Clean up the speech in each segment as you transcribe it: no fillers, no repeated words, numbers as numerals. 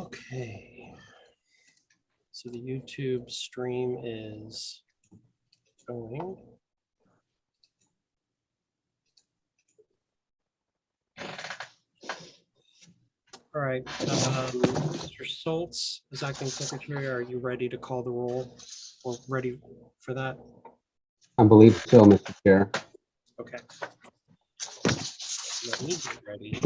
Okay. So the YouTube stream is going. All right, Mr. Schultz, as acting secretary, are you ready to call the roll or ready for that? I believe so, Mr. Chair. Okay. Let me get ready.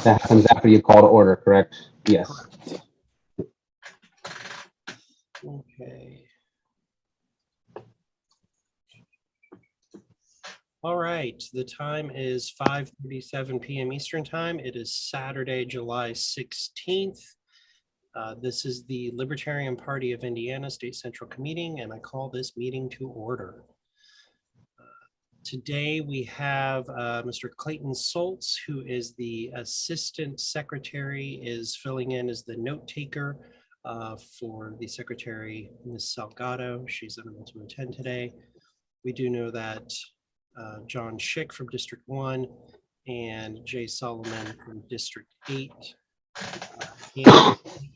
That happens after you call to order, correct? Yes. Correct. Okay. All right, the time is 5:37 p.m. Eastern Time. It is Saturday, July 16th. This is the Libertarian Party of Indiana State Central Committee, and I call this meeting to order. Today we have Mr. Clayton Schultz, who is the Assistant Secretary, is filling in as the note taker for the Secretary, Ms. Salgado. She's unable to attend today. We do know that John Schick from District 1 and Jay Solomon from District 8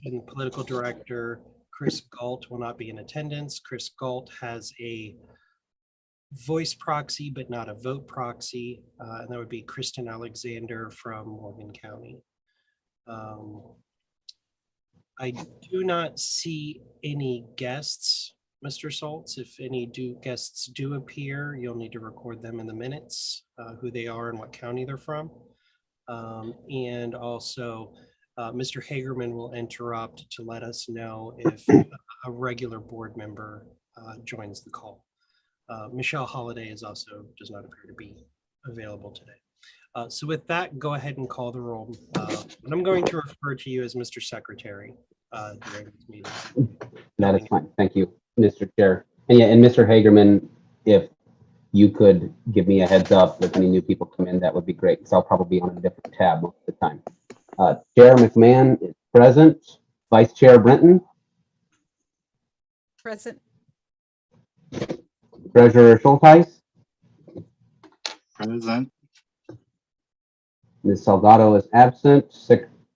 and Political Director Chris Galt will not be in attendance. Chris Galt has a voice proxy, but not a vote proxy, and that would be Kristen Alexander from Morgan County. I do not see any guests, Mr. Schultz. If any guests do appear, you'll need to record them in the minutes, who they are and what county they're from. And also, Mr. Hagerman will interrupt to let us know if a regular board member joins the call. Michelle Holliday does not appear to be available today. So with that, go ahead and call the roll. And I'm going to refer to you as Mr. Secretary during this meeting. That is fine. Thank you, Mr. Chair. And yeah, and Mr. Hagerman, if you could give me a heads up if any new people come in, that would be great, because I'll probably be on a different tab most of the time. Chair McMahon is present. Vice Chair Brenton. Present. Treasurer Schultheis. Present. Ms. Salgado is absent.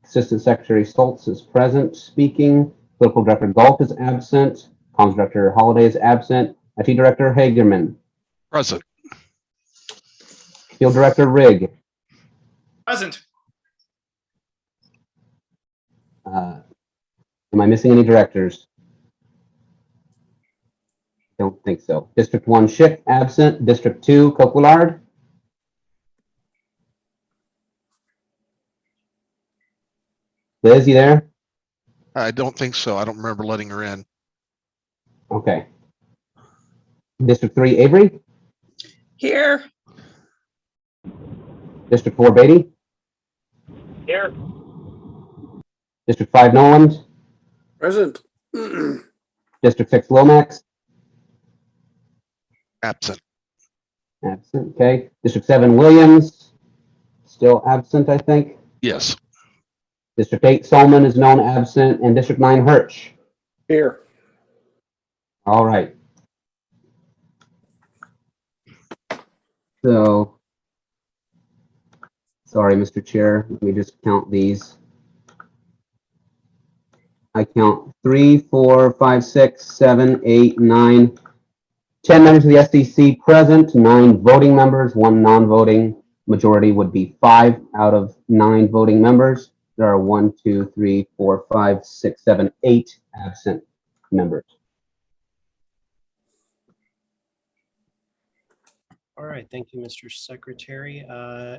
Assistant Secretary Schultz is present speaking. Political Director Galt is absent. Comms Director Holliday is absent. IT Director Hagerman. Present. Field Director Rigg. Present. Am I missing any directors? Don't think so. District 1 Schick absent. District 2 Coquillard. Liz, you there? I don't think so. I don't remember letting her in. Okay. District 3 Avery. Here. District 4 Beatty. Here. District 5 Noland. Present. District 6 Lomax. Absent. Absent. Okay. District 7 Williams. Still absent, I think. Yes. District 8 Solomon is known absent. And District 9 Hirsch. Here. All right. So, sorry, Mr. Chair. Let me just count these. I count 3, 4, 5, 6, 7, 8, 9, 10 members of the SCC present, 9 voting members, 1 non-voting. Majority would be 5 out of 9 voting members. There are 1, 2, 3, 4, 5, 6, 7, 8 absent members. All right, thank you, Mr. Secretary.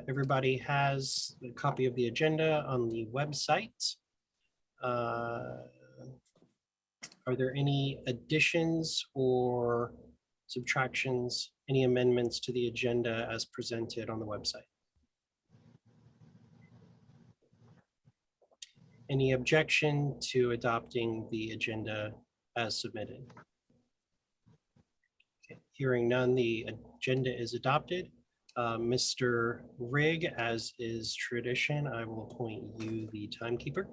Everybody has a copy of the agenda on the website. Are there any additions or subtractions, any amendments to the agenda as presented on the website? Any objection to adopting the agenda as submitted? Okay, hearing none, the agenda is adopted. Mr. Rigg, as is tradition, I will appoint you the timekeeper.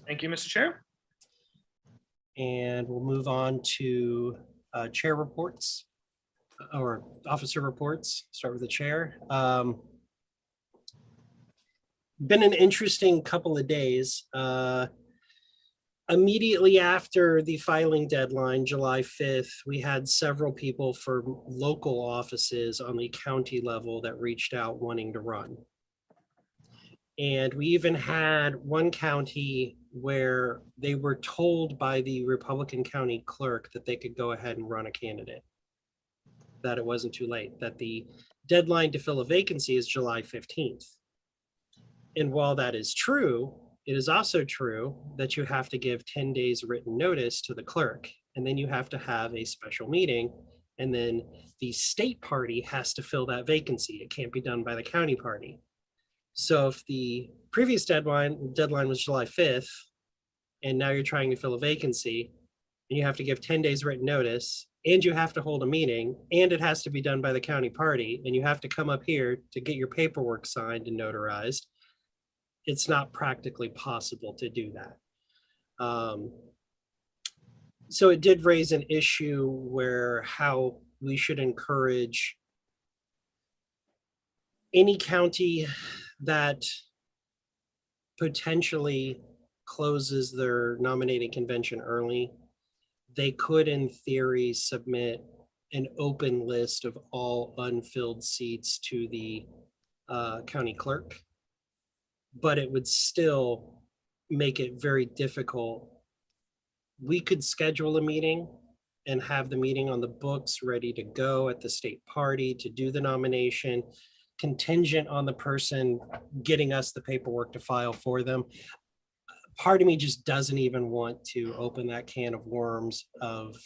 Thank you, Mr. Chair. And we'll move on to chair reports or officer reports. Start with the chair. been an interesting couple of days. Immediately after the filing deadline, July 5th, we had several people for local offices on the county level that reached out wanting to run. And we even had one county where they were told by the Republican county clerk that they could go ahead and run a candidate, that it wasn't too late, that the deadline to fill a vacancy is July 15th. And while that is true, it is also true that you have to give 10 days written notice to the clerk, and then you have to have a special meeting, and then the state party has to fill that vacancy. It can't be done by the county party. So if the previous deadline was July 5th, and now you're trying to fill a vacancy, and you have to give 10 days written notice, and you have to hold a meeting, and it has to be done by the county party, and you have to come up here to get your paperwork signed and notarized, it's not practically possible to do that. So it did raise an issue where how we should encourage any county that potentially closes their nominating convention early. They could, in theory, submit an open list of all unfilled seats to the county clerk, but it would still make it very difficult. We could schedule a meeting and have the meeting on the books ready to go at the state party to do the nomination, contingent on the person getting us the paperwork to file for them. Part of me just doesn't even want to open that can of worms of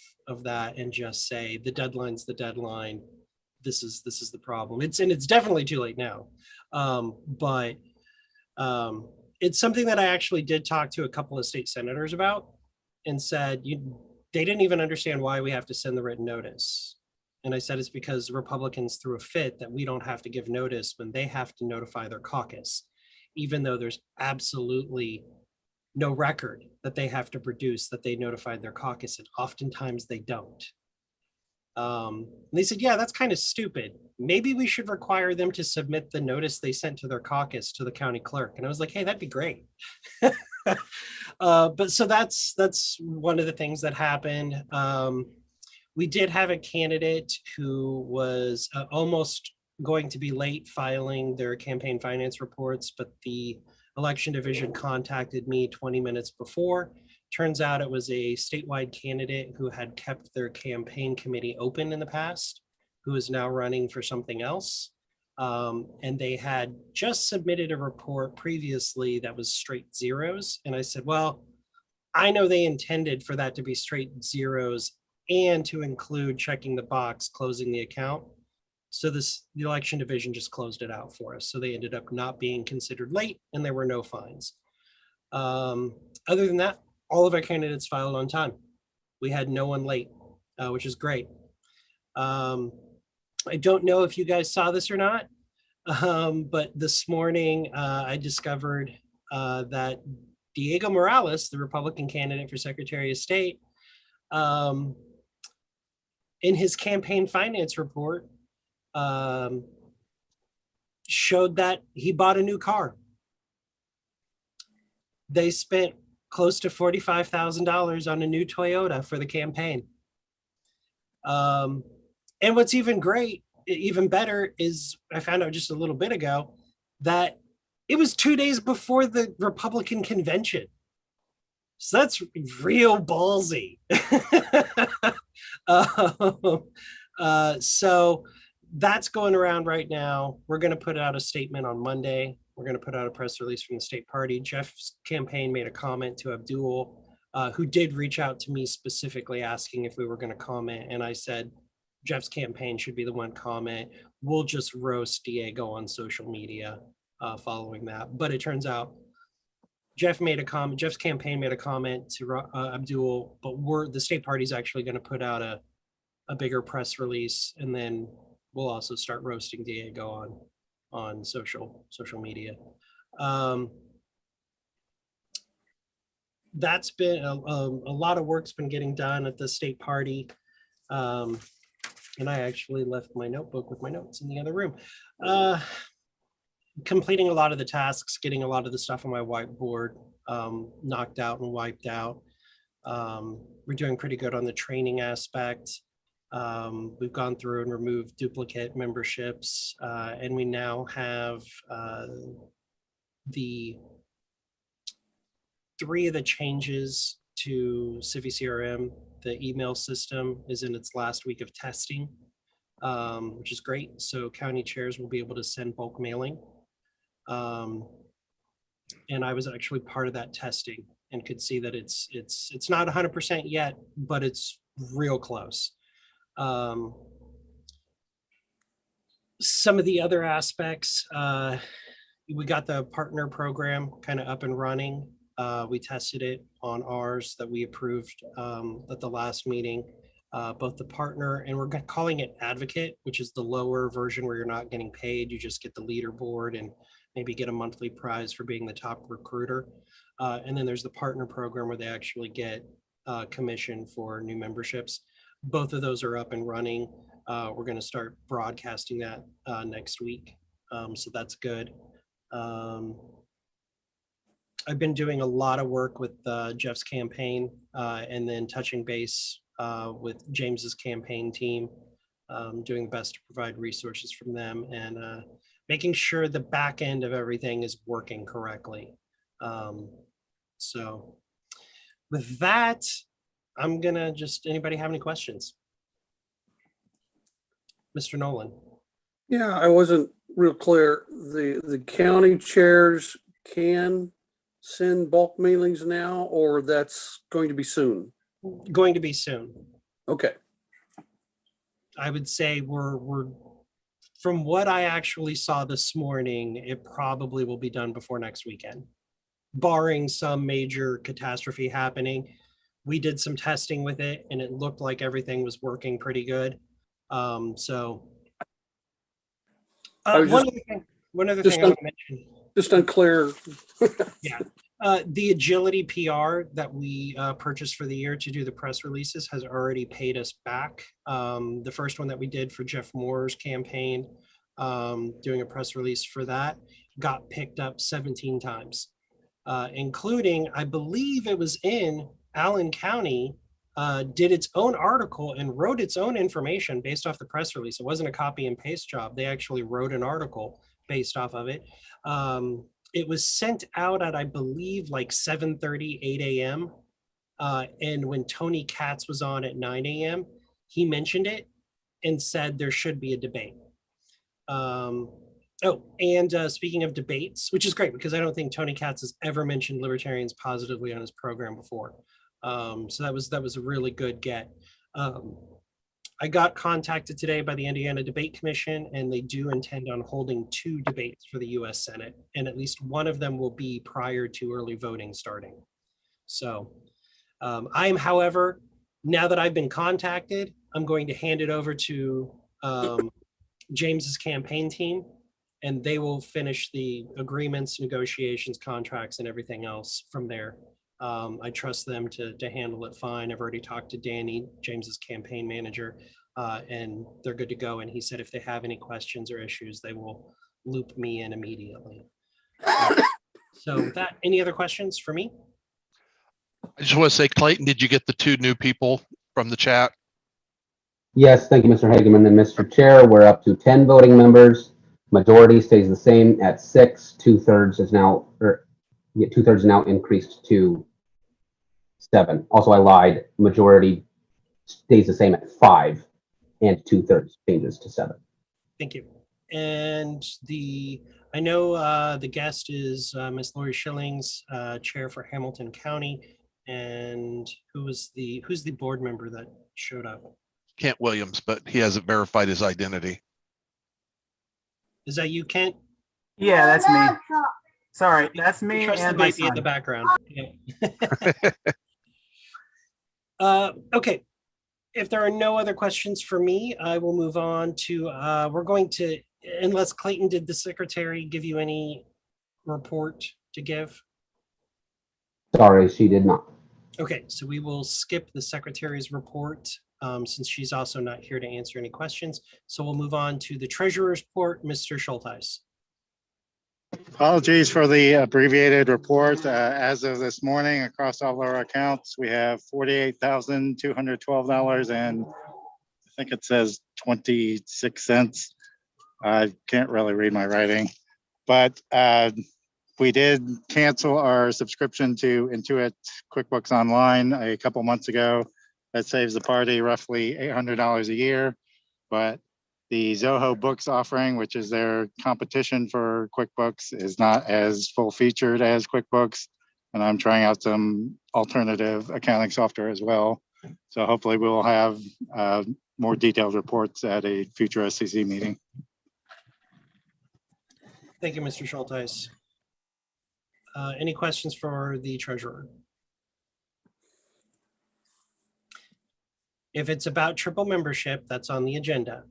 that and just say the deadline's the deadline. This is the problem. It's definitely too late now. But it's something that I actually did talk to a couple of state senators about and said they didn't even understand why we have to send the written notice. And I said it's because Republicans threw a fit that we don't have to give notice when they have to notify their caucus, even though there's absolutely no record that they have to produce that they notified their caucus, and oftentimes they don't. And they said, yeah, that's kind of stupid. Maybe we should require them to submit the notice they sent to their caucus to the county clerk. And I was like, hey, that'd be great. But so that's one of the things that happened. We did have a candidate who was almost going to be late filing their campaign finance reports, but the election division contacted me 20 minutes before. Turns out it was a statewide candidate who had kept their campaign committee open in the past, who is now running for something else. And they had just submitted a report previously that was straight zeros. And I said, well, I know they intended for that to be straight zeros and to include checking the box, closing the account. So the election division just closed it out for us. So they ended up not being considered late and there were no fines. Other than that, all of our candidates filed on time. We had no one late, which is great. I don't know if you guys saw this or not, but this morning I discovered that Diego Morales, the Republican candidate for Secretary of State, in his campaign finance report, showed that he bought a new car. They spent close to $45,000 on a new Toyota for the campaign. And what's even better is I found out just a little bit ago that it was 2 days before the Republican convention. So that's real ballsy. So that's going around right now. We're going to put out a statement on Monday. We're going to put out a press release from the state party. Jeff's campaign made a comment to Abdul, who did reach out to me specifically asking if we were going to comment. And I said, Jeff's campaign should be the one comment. We'll just roast Diego on social media following that. But it turns out Jeff's campaign made a comment to Abdul, but the state party is actually going to put out a bigger press release, and then we'll also start roasting Diego on social media. That's been a lot of work's been getting done at the state party. And I actually left my notebook with my notes in the other room. completing a lot of the tasks, getting a lot of the stuff on my whiteboard knocked out and wiped out. We're doing pretty good on the training aspect. We've gone through and removed duplicate memberships, and we now have the 3 of the changes to Civi CRM. The email system is in its last week of testing, which is great. So county chairs will be able to send bulk mailing. And I was actually part of that testing and could see that it's not 100% yet, but it's real close. Some of the other aspects, we got the partner program kind of up and running. We tested it on ours that we approved at the last meeting, both the partner, and we're calling it advocate, which is the lower version where you're not getting paid. You just get the leaderboard and maybe get a monthly prize for being the top recruiter. And then there's the partner program where they actually get commission for new memberships. Both of those are up and running. We're going to start broadcasting that next week. So that's good. I've been doing a lot of work with Jeff's campaign and then touching base with James's campaign team, doing the best to provide resources from them and making sure the back end of everything is working correctly. So with that, I'm gonna anybody have any questions? Mr. Nolan. Yeah, I wasn't real clear. The county chairs can send bulk mailings now, or that's going to be soon? Going to be soon. Okay. I would say we're from what I actually saw this morning, it probably will be done before next weekend, barring some major catastrophe happening. We did some testing with it and it looked like everything was working pretty good. So one other thing I want to mention. Just unclear. Yeah. The Agility PR that we purchased for the year to do the press releases has already paid us back. The first one that we did for Jeff Moore's campaign, doing a press release for that, got picked up 17 times, including, I believe it was in Allen County, did its own article and wrote its own information based off the press release. It wasn't a copy and paste job. They actually wrote an article based off of it. It was sent out at, I believe, like 7:30, 8 a.m. And when Tony Katz was on at 9 a.m., he mentioned it and said there should be a debate. Speaking of debates, which is great because I don't think Tony Katz has ever mentioned libertarians positively on his program before. So that was a really good get. I got contacted today by the Indiana Debate Commission, and they do intend on holding 2 debates for the U.S. Senate, and at least one of them will be prior to early voting starting. So I'm, however, now that I've been contacted, I'm going to hand it over to James's campaign team, and they will finish the agreements, negotiations, contracts, and everything else from there. I trust them to handle it fine. I've already talked to Danny, James's campaign manager, and they're good to go. And he said if they have any questions or issues, they will loop me in immediately. So with that, any other questions for me? I just want to say, Clayton, did you get the 2 new people from the chat? Yes, thank you, Mr. Hageman and Mr. Chair. We're up to 10 voting members. Majority stays the same at 6. 2/3 is now, 2/3 is now increased to 7. Also, I lied. Majority stays the same at 5, and 2/3 changes to 7. Thank you. And I know the guest is Miss Lori Schillings, chair for Hamilton County. And who's the board member that showed up? Kent Williams, but he hasn't verified his identity. Is that you, Kent? Yeah, that's me. Sorry, that's me Trust and the my baby in the son. background. Yeah. Okay. If there are no other questions for me, I will move on to, we're going to, unless Clayton did the secretary give you any report to give? Sorry, she did not. Okay, so we will skip the secretary's report since she's also not here to answer any questions. So we'll move on to the treasurer's report, Mr. Schultheis. Apologies for the abbreviated report. As of this morning, across all of our accounts, we have $48,212 and I think it says 26 cents. I can't really read my writing, but we did cancel our subscription to Intuit QuickBooks Online a couple months ago. That saves the party roughly $800 a year, but the Zoho Books offering, which is their competition for QuickBooks, is not as full featured as QuickBooks. And I'm trying out some alternative accounting software as well. So hopefully we'll have more detailed reports at a future SCC meeting. Thank you, Mr. Schulteis. Any questions for the treasurer? If it's about triple membership, that's on the agenda.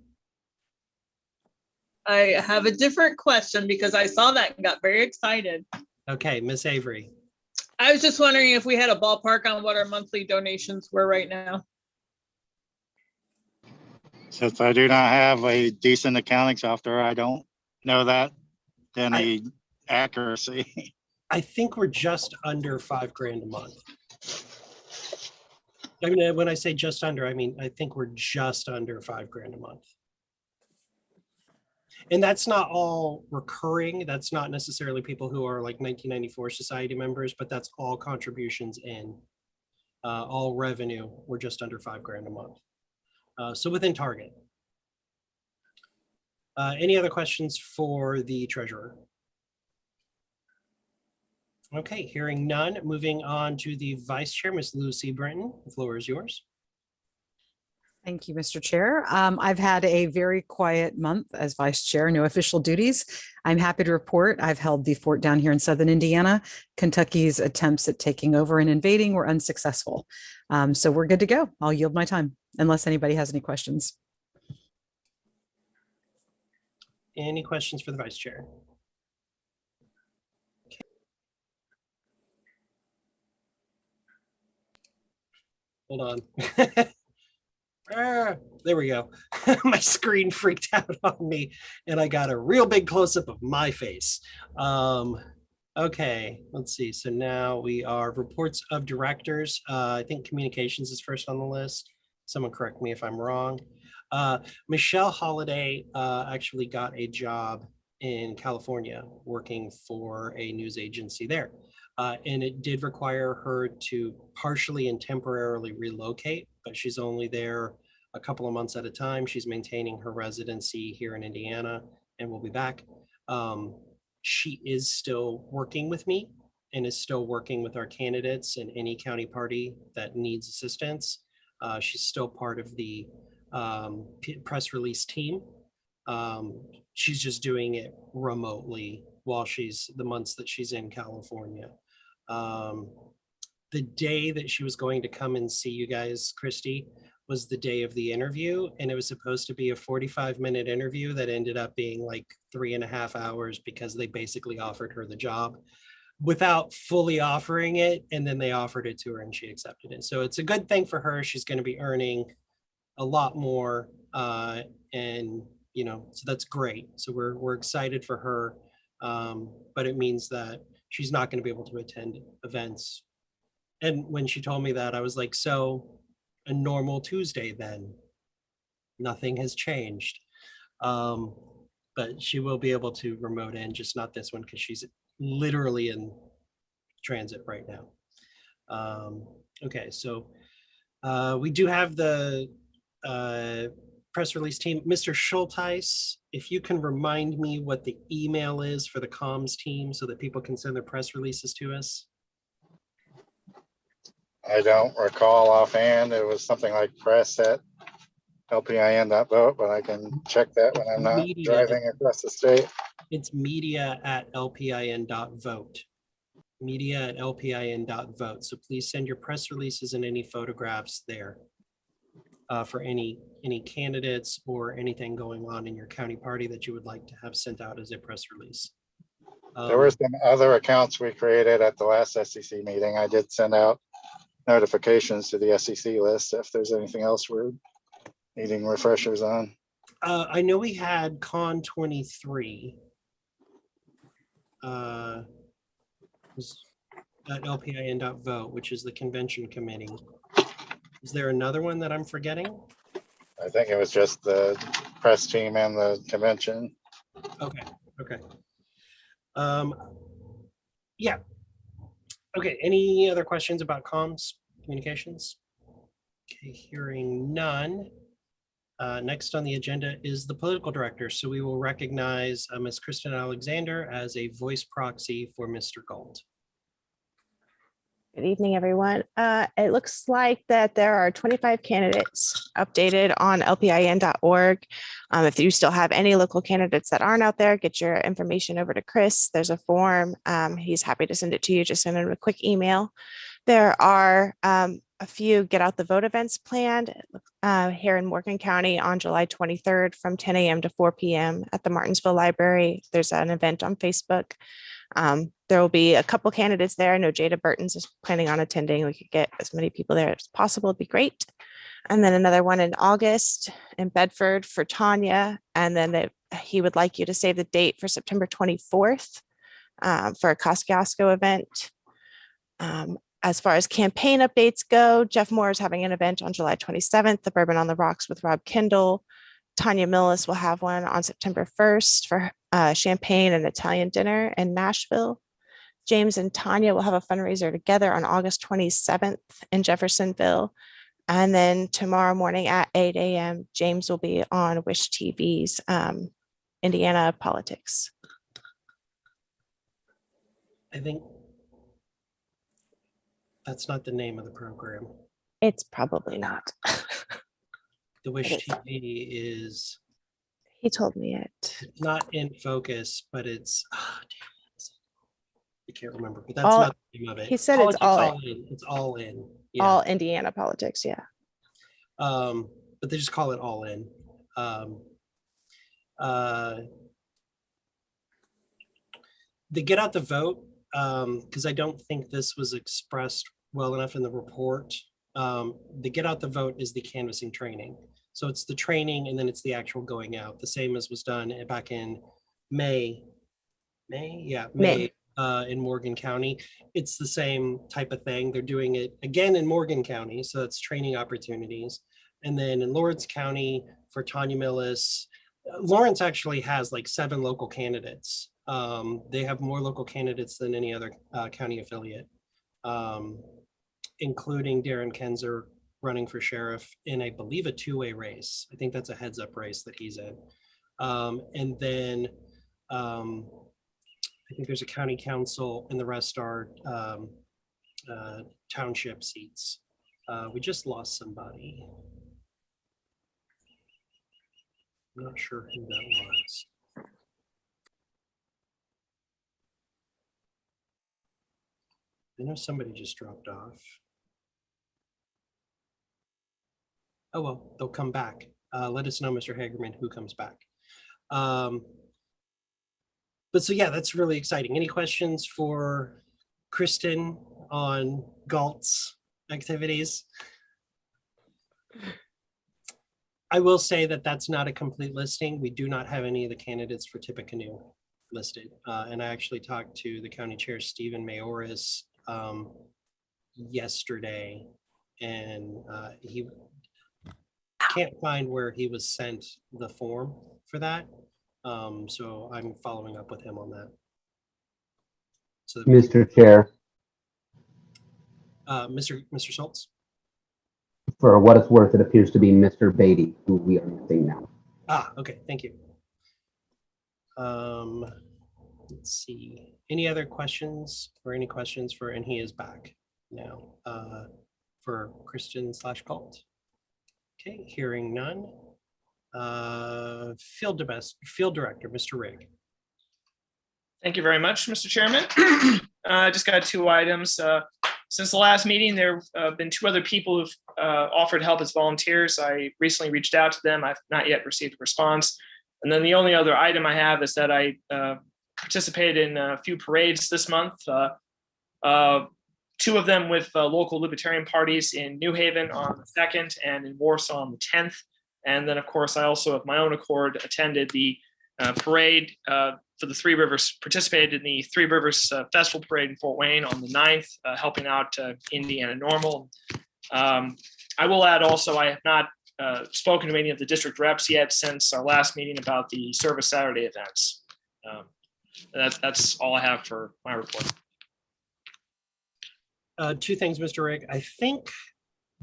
I have a different question because I saw that and got very excited. Okay, Miss Avery. I was just wondering if we had a ballpark on what our monthly donations were right now. Since I do not have a decent accounting software, I don't know that to any accuracy. I think we're just under $5,000 a month. I mean, when I say just under, I mean, I think we're just under $5,000 a month. And that's not all recurring. That's not necessarily people who are like 1994 society members, but that's all contributions in, all revenue. We're just under $5,000 a month. So within target. Any other questions for the treasurer? Okay, hearing none, moving on to the vice chair, Ms. Lucy Britton. The floor is yours. Thank you, Mr. Chair. I've had a very quiet month as vice chair, no official duties. I'm happy to report I've held the fort down here in southern Indiana. Kentucky's attempts at taking over and invading were unsuccessful. So we're good to go. I'll yield my time unless anybody has any questions. Any questions for the vice chair? Okay. Hold on. There we go. My screen freaked out on me and I got a real big close-up of my face. Okay, let's see. So now we are reports of directors. I think communications is first on the list. Someone correct me if I'm wrong. Michelle Holiday actually got a job in California working for a news agency there. And it did require her to partially and temporarily relocate, but she's only there a couple of months at a time. She's maintaining her residency here in Indiana and will be back. She is still working with me and is still working with our candidates in any county party that needs assistance. She's still part of the press release team. She's just doing it remotely while the months that she's in California. The day that she was going to come and see you guys, Christy, was the day of the interview, and it was supposed to be a 45-minute interview that ended up being like 3.5 hours because they basically offered her the job without fully offering it, and then they offered it to her and she accepted it. So it's a good thing for her. She's going to be earning a lot more, and you know, so that's great. So we're excited for her, but it means that she's not going to be able to attend events. And when she told me that, I was like, so a normal Tuesday then? Nothing has changed. But she will be able to remote in, just not this one because she's literally in transit right now. Okay, so we do have the press release team. Mr. Schulteis, if you can remind me what the email is for the comms team so that people can send their press releases to us. I don't recall offhand. It was something like press@lpin.vote, but I can check that when I'm not Media. driving across the state. It's media@lpin.vote. Media@lpin.vote. So please send your press releases and any photographs there for any candidates or anything going on in your county party that you would like to have sent out as a press release. There were some other accounts we created at the last SCC meeting. I did send out notifications to the SCC list if there's anything else we're needing refreshers on. I know we had Con 23. was at LPIN.vote, which is the convention committee. Is there another one that I'm forgetting? I think it was just the press team and the convention. Okay, okay. Yeah. Okay, any other questions about comms, communications? Okay, hearing none. Next on the agenda is the political director. So we will recognize Ms. Kristen Alexander as a voice proxy for Mr. Gold. Good evening, everyone. It looks like that there are 25 candidates updated on lpin.org. If you still have any local candidates that aren't out there, get your information over to Chris. There's a form. He's happy to send it to you. Just send him a quick email. There are a few get out the vote events planned here in Morgan County on July 23rd from 10 a.m. to 4 p.m. at the Martinsville Library. There's an event on Facebook. There will be a couple candidates there. I know Jada Burton's is planning on attending. We could get as many people there as possible. It'd be great. And then another one in August in Bedford for Tanya. And then he would like you to save the date for September 24th for a Kosciuszko event. As far as campaign updates go, Jeff Moore is having an event on July 27th, the Bourbon on the Rocks with Rob Kendall. Tanya Millis will have one on September 1st for champagne and Italian dinner in Nashville. James and Tanya will have a fundraiser together on August 27th in Jeffersonville. And then tomorrow morning at 8 a.m., James will be on Wish TV's Indiana Politics. I think that's not the name of the program. It's probably not. The Wish It is. TV is He told me it. not in focus, but it's, I can't remember, but that's All- not the name of it. he said it's all in. It's all in. Yeah. All Indiana Politics, yeah. But they just call it all in. The get out the vote, because I don't think this was expressed well enough in the report. The get out the vote is the canvassing training. So it's the training and then it's the actual going out, the same as was done back in May. May. In Morgan County. It's the same type of thing. They're doing it again in Morgan County. So that's training opportunities. And then in Lawrence County for Tanya Millis, Lawrence actually has like 7 local candidates. They have more local candidates than any other county affiliate, including Darren Kenzer running for sheriff in, I believe, a 2-way race. I think that's a heads up race that he's in. And then I think there's a county council and the rest are township seats. We just lost somebody. I'm not sure who that was. I know somebody just dropped off. Oh, well, they'll come back. Let us know, Mr. Hagerman, who comes back. But so, yeah, that's really exciting. Any questions for Kristen on Galt's activities? I will say that that's not a complete listing. We do not have any of the candidates for Tippecanoe listed. And I actually talked to the county chair, Stephen Mayoris, yesterday, and he can't find where he was sent the form for that. So I'm following up with him on that. So, Mr. Chair, Mr. Schultz. for what it's worth, it appears to be Mr. Beatty, who we are missing now. Okay, thank you. Let's see. Any other questions or any questions for, and he is back now, for Kristen/Cult. Okay, hearing none. Field Director, Mr. Rigg. Thank you very much, Mr. Chairman. I just got 2 items. Since the last meeting, there have been 2 other people who've offered help as volunteers. I recently reached out to them. I've not yet received a response. And then the only other item I have is that I participated in a few parades this month. 2 of them with local Libertarian parties in New Haven on the 2nd and in Warsaw on the 10th. And then, of course, I also, of my own accord, attended the parade for the Three Rivers, participated in the Three Rivers Festival Parade in Fort Wayne on the 9th, helping out Indiana Normal. I will add also, I have not spoken to any of the district reps yet since our last meeting about the Service Saturday events. That's all I have for my report. Two things, Mr. Rigg. I think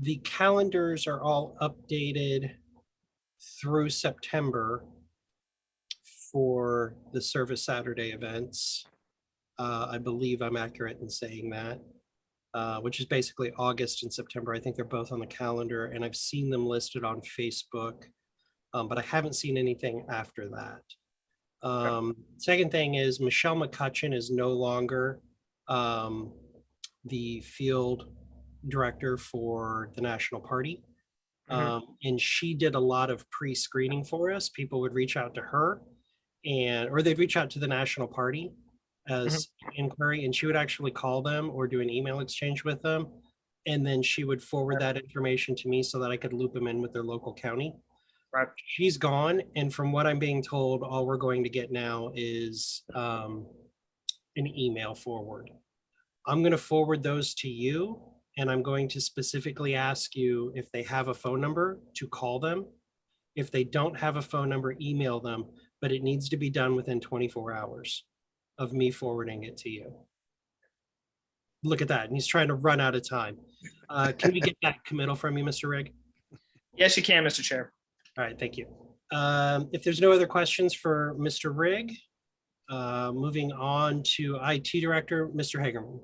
the calendars are all updated through September for the Service Saturday events. I believe I'm accurate in saying that, which is basically August and September. I think they're both on the calendar, and I've seen them listed on Facebook, but I haven't seen anything after that. Second thing is Michelle McCutcheon is no longer the field director for the National Party. And she did a lot of pre-screening for us. People would reach out to her or they'd reach out to the National Party as inquiry, and she would actually call them or do an email exchange with them. And then she would forward that information to me so that I could loop them in with their local county. Right. She's gone. And from what I'm being told, all we're going to get now is an email forward. I'm going to forward those to you, and I'm going to specifically ask you if they have a phone number to call them. If they don't have a phone number, email them, but it needs to be done within 24 hours of me forwarding it to you. Look at that. And he's trying to run out of time. Can we get that committal from you, Mr. Rigg? Yes, you can, Mr. Chair. All right, thank you. If there's no other questions for Mr. Rigg, moving on to IT Director, Mr. Hagerman.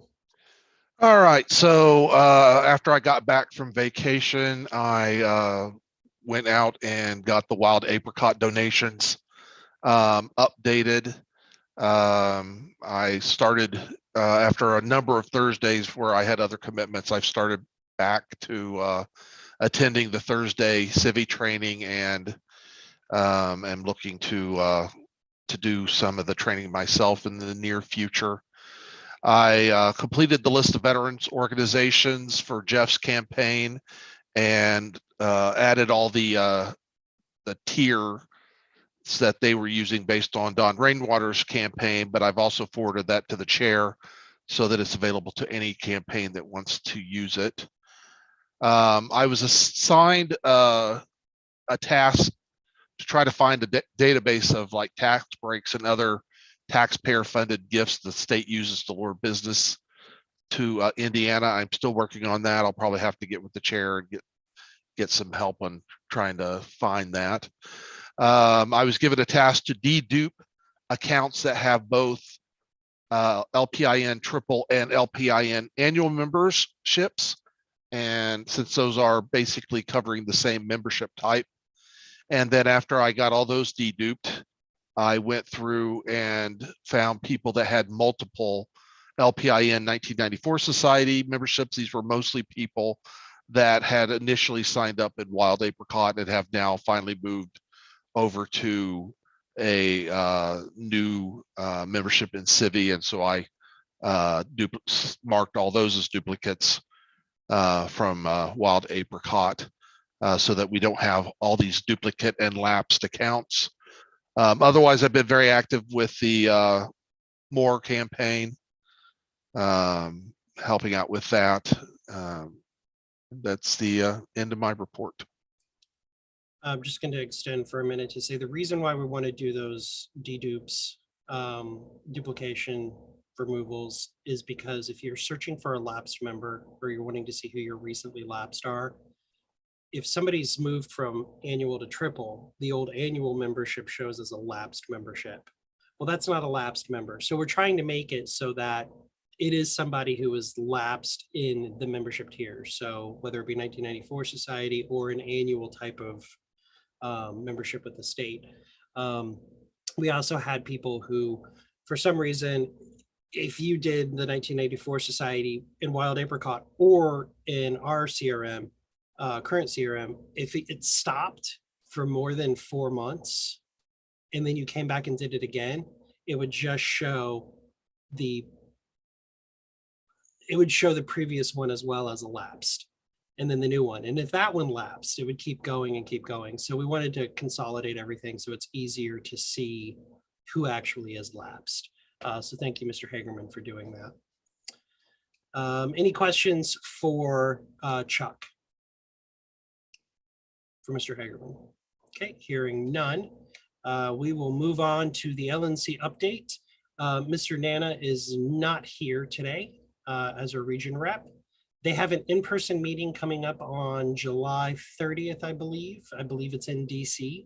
All right, so after I got back from vacation, I went out and got the wild apricot donations updated. I started after a number of Thursdays where I had other commitments. I've started back to attending the Thursday Civi training, and am looking to do some of the training myself in the near future. I completed the list of veterans organizations for Jeff's campaign and added all the tiers that they were using based on Don Rainwater's campaign, but I've also forwarded that to the chair so that it's available to any campaign that wants to use it. I was assigned a task to try to find a database of like tax breaks and other taxpayer funded gifts the state uses to lure business to Indiana. I'm still working on that. I'll probably have to get with the chair and get some help on trying to find that. I was given a task to dedupe accounts that have both LPIN triple and LPIN annual memberships. And since those are basically covering the same membership type. And then after I got all those deduped, I went through and found people that had multiple LPIN 1994 Society memberships. These were mostly people that had initially signed up in Wild Apricot and have now finally moved over to a new membership in Civi. And so I marked all those as duplicates from Wild Apricot so that we don't have all these duplicate and lapsed accounts. Otherwise, I've been very active with the More campaign, helping out with that. That's the end of my report. I'm just going to extend for a minute to say the reason why we want to do those dedupes, duplication removals, is because if you're searching for a lapsed member or you're wanting to see who your recently lapsed are, if somebody's moved from annual to triple, the old annual membership shows as a lapsed membership. Well, that's not a lapsed member. So we're trying to make it so that it is somebody who is lapsed in the membership tier. So whether it be 1994 Society or an annual type of membership with the state. We also had people who, for some reason, if you did the 1984 Society in Wild Apricot or in our CRM, current CRM, if it stopped for more than 4 months and then you came back and did it again, it would just show the previous one as well as elapsed. and then the new one. And if that one lapsed, it would keep going and keep going. So we wanted to consolidate everything so it's easier to see who actually has lapsed. So thank you, Mr. Hagerman, for doing that. Any questions for Chuck? For Mr. Hagerman? Okay, hearing none. We will move on to the LNC update. Mr. Nana is not here today as a region rep. They have an in-person meeting coming up on July 30th, I believe. I believe it's in DC.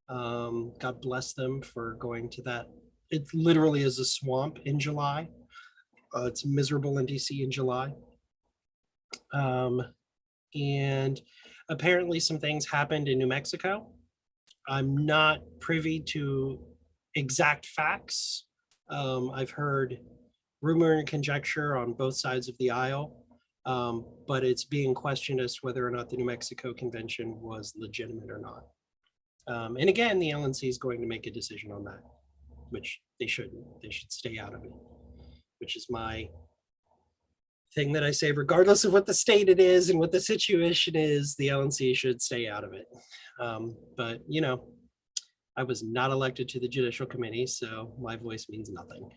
God bless them for going to that. It literally is a swamp in July. It's miserable in DC in July. And apparently some things happened in New Mexico. I'm not privy to exact facts. I've heard rumor and conjecture on both sides of the aisle, but it's being questioned as to whether or not the New Mexico convention was legitimate or not. And again, the LNC is going to make a decision on that, which they shouldn't. They should stay out of it, which is my thing that I say, regardless of what the state it is and what the situation is, the LNC should stay out of it. But, you know, I was not elected to the Judicial Committee, so my voice means nothing.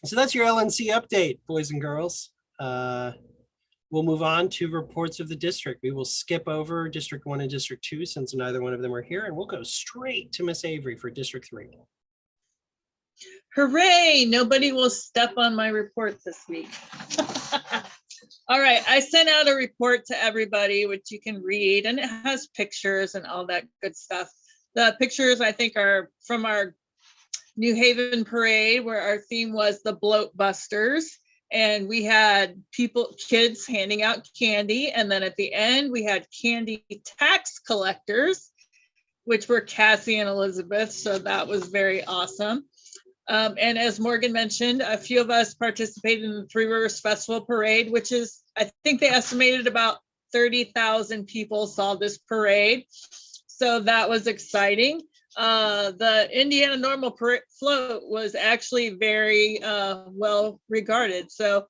So that's your LNC update, boys and girls. We'll move on to reports of the district. We will skip over District 1 and District 2 since neither one of them are here, and we'll go straight to Miss Avery for District 3. Hooray, nobody will step on my report this week. All right, I sent out a report to everybody, which you can read, and it has pictures and all that good stuff. The pictures, I think, are from our New Haven parade, where our theme was the Bloat Busters. And we had kids handing out candy. And then at the end, we had candy tax collectors, which were Cassie and Elizabeth. So that was very awesome. And as Morgan mentioned, a few of us participated in the Three Rivers Festival Parade, which is, I think they estimated about 30,000 people saw this parade. So that was exciting. The Indiana Normal Float was actually very well regarded. So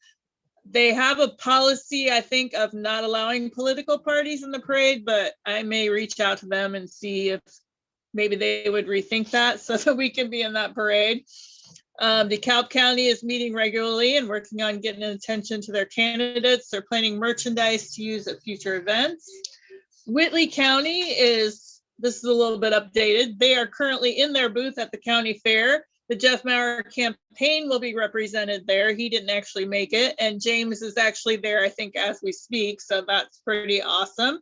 they have a policy, I think, of not allowing political parties in the parade, but I may reach out to them and see if maybe they would rethink that so that we can be in that parade. DeKalb County is meeting regularly and working on getting attention to their candidates. They're planning merchandise to use at future events. Whitley County is, this is a little bit updated. They are currently in their booth at the county fair. The Jeff Maurer campaign will be represented there. He didn't actually make it. And James is actually there, I think, as we speak. So that's pretty awesome.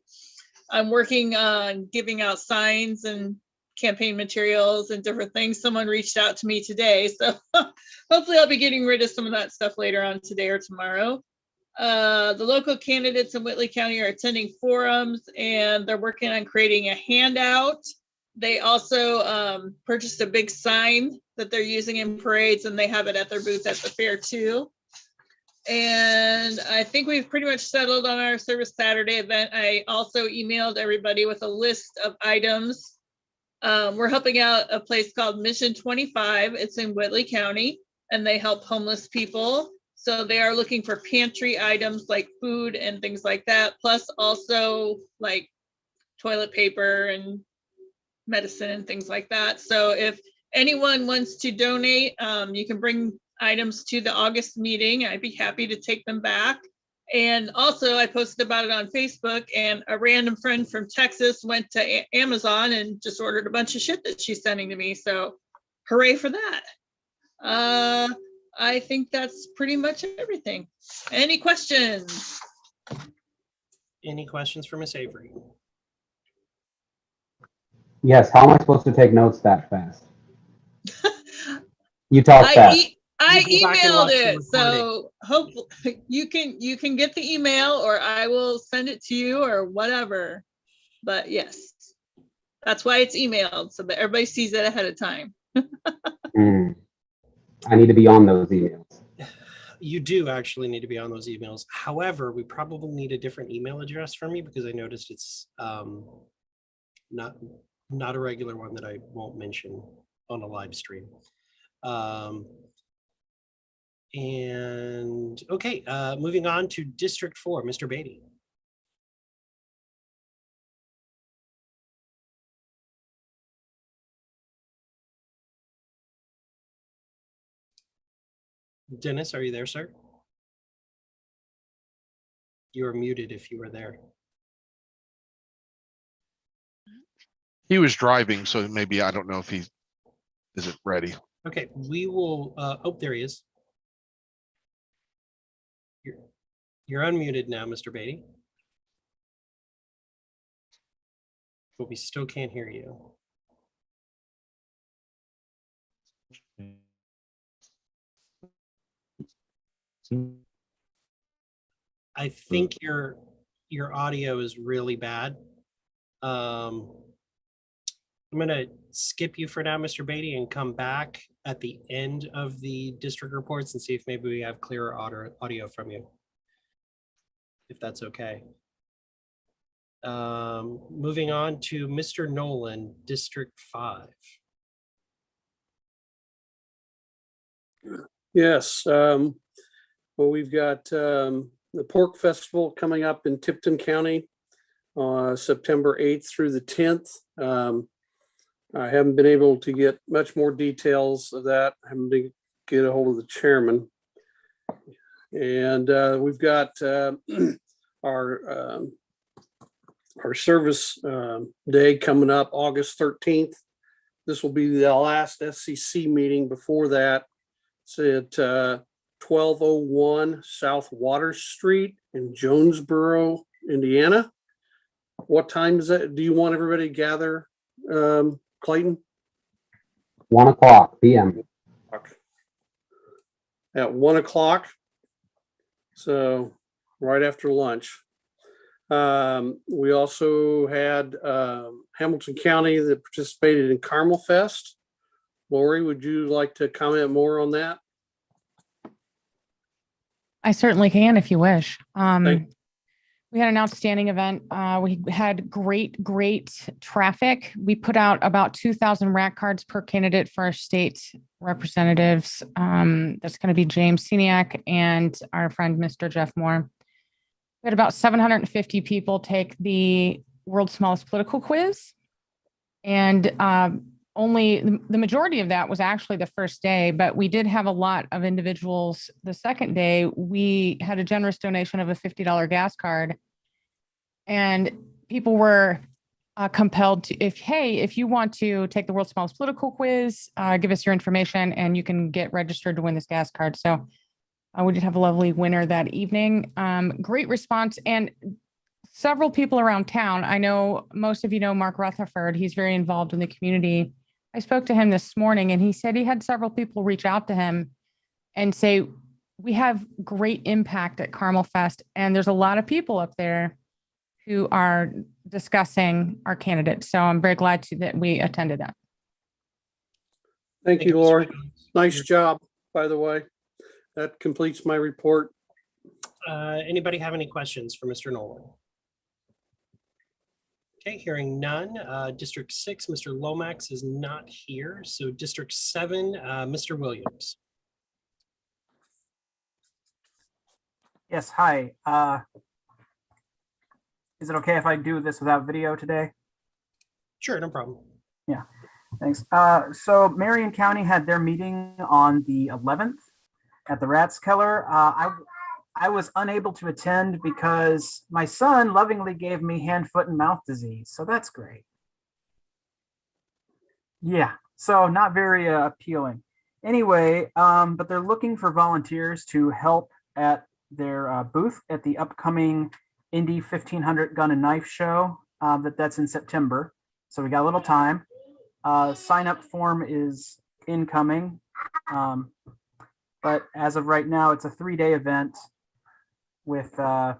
I'm working on giving out signs and campaign materials and different things. Someone reached out to me today. So hopefully I'll be getting rid of some of that stuff later on today or tomorrow. The local candidates in Whitley County are attending forums and they're working on creating a handout. They also purchased a big sign that they're using in parades and they have it at their booth at the fair too. And I think we've pretty much settled on our Service Saturday event. I also emailed everybody with a list of items. We're helping out a place called Mission 25. It's in Whitley County and they help homeless people. So they are looking for pantry items like food and things like that, plus also like toilet paper and medicine and things like that. So if anyone wants to donate, you can bring items to the August meeting. I'd be happy to take them back. And also I posted about it on Facebook and a random friend from Texas went to Amazon and just ordered a bunch of shit that she's sending to me. So hooray for that. I think that's pretty much everything. Any questions? Any questions for Miss Avery? Yes, how am I supposed to take notes that fast? You talk fast. I You go back and watch emailed the it, so hopefully you can get the email or I will send it to you or whatever. But yes, that's why it's emailed so that everybody sees it ahead of time. I need to be on those emails. You do actually need to be on those emails. However, we probably need a different email address from you because I noticed it's not a regular one that I won't mention on a live stream. And okay, moving on to District 4, Mr. Beatty. Dennis, are you there, sir? You are muted if you were there. He was driving, so maybe I don't know if he isn't ready. Okay, we will, oh, there he is. You're unmuted now, Mr. Beatty. But we still can't hear you. I think your audio is really bad. I'm gonna skip you for now, Mr. Beatty, and come back at the end of the district reports and see if maybe we have clearer audio from you. If that's okay. Moving on to Mr. Nolan, District 5. Yes, well, we've got the Pork Festival coming up in Tipton County, September 8th through the 10th. I haven't been able to get much more details of that. I haven't been get a hold of the chairman. And we've got our service day coming up August 13th. This will be the last SCC meeting before that. It's at 1201 South Water Street in Jonesboro, Indiana. What time is that? Do you want everybody to gather, Clayton? 1 o'clock p.m. At 1 o'clock. So right after lunch. We also had Hamilton County that participated in Carmel Fest. Lori, would you like to comment more on that? I certainly can if you wish. Thank- We had an outstanding event. We had great traffic. We put out about 2,000 rack cards per candidate for our state representatives. That's going to be James Seniak and our friend, Mr. Jeff Moore. We had about 750 people take the world's smallest political quiz. And only the majority of that was actually the first day, but we did have a lot of individuals. The second day, we had a generous donation of a $50 gas card, and people were compelled to, if you want to take the world's smallest political quiz, give us your information and you can get registered to win this gas card. So we did have a lovely winner that evening. Great response, and several people around town. I know most of you know Mark Rutherford. He's very involved in the community. I spoke to him this morning and he said he had several people reach out to him and say, we have great impact at Carmel Fest. And there's a lot of people up there who are discussing our candidates. So I'm very glad that we attended that. Thank you, Lori. Nice job, by the way. That completes my report. Anybody have any questions for Mr. Nolan? Okay, hearing none. District 6, Mr. Lomax is not here. So District 7, Mr. Williams. Yes, hi. Is it okay if I do this without video today? Sure, no problem. Yeah, thanks. So Marion County had their meeting on the 11th at the Rathskeller. I was unable to attend because my son lovingly gave me hand, foot, and mouth disease. So that's great. Yeah, so not very appealing. But they're looking for volunteers to help at their booth at the upcoming Indy 1500 Gun and Knife Show. That's in September. So we got a little time. Sign up form is incoming. But as of right now, it's a 3-day event with, 9,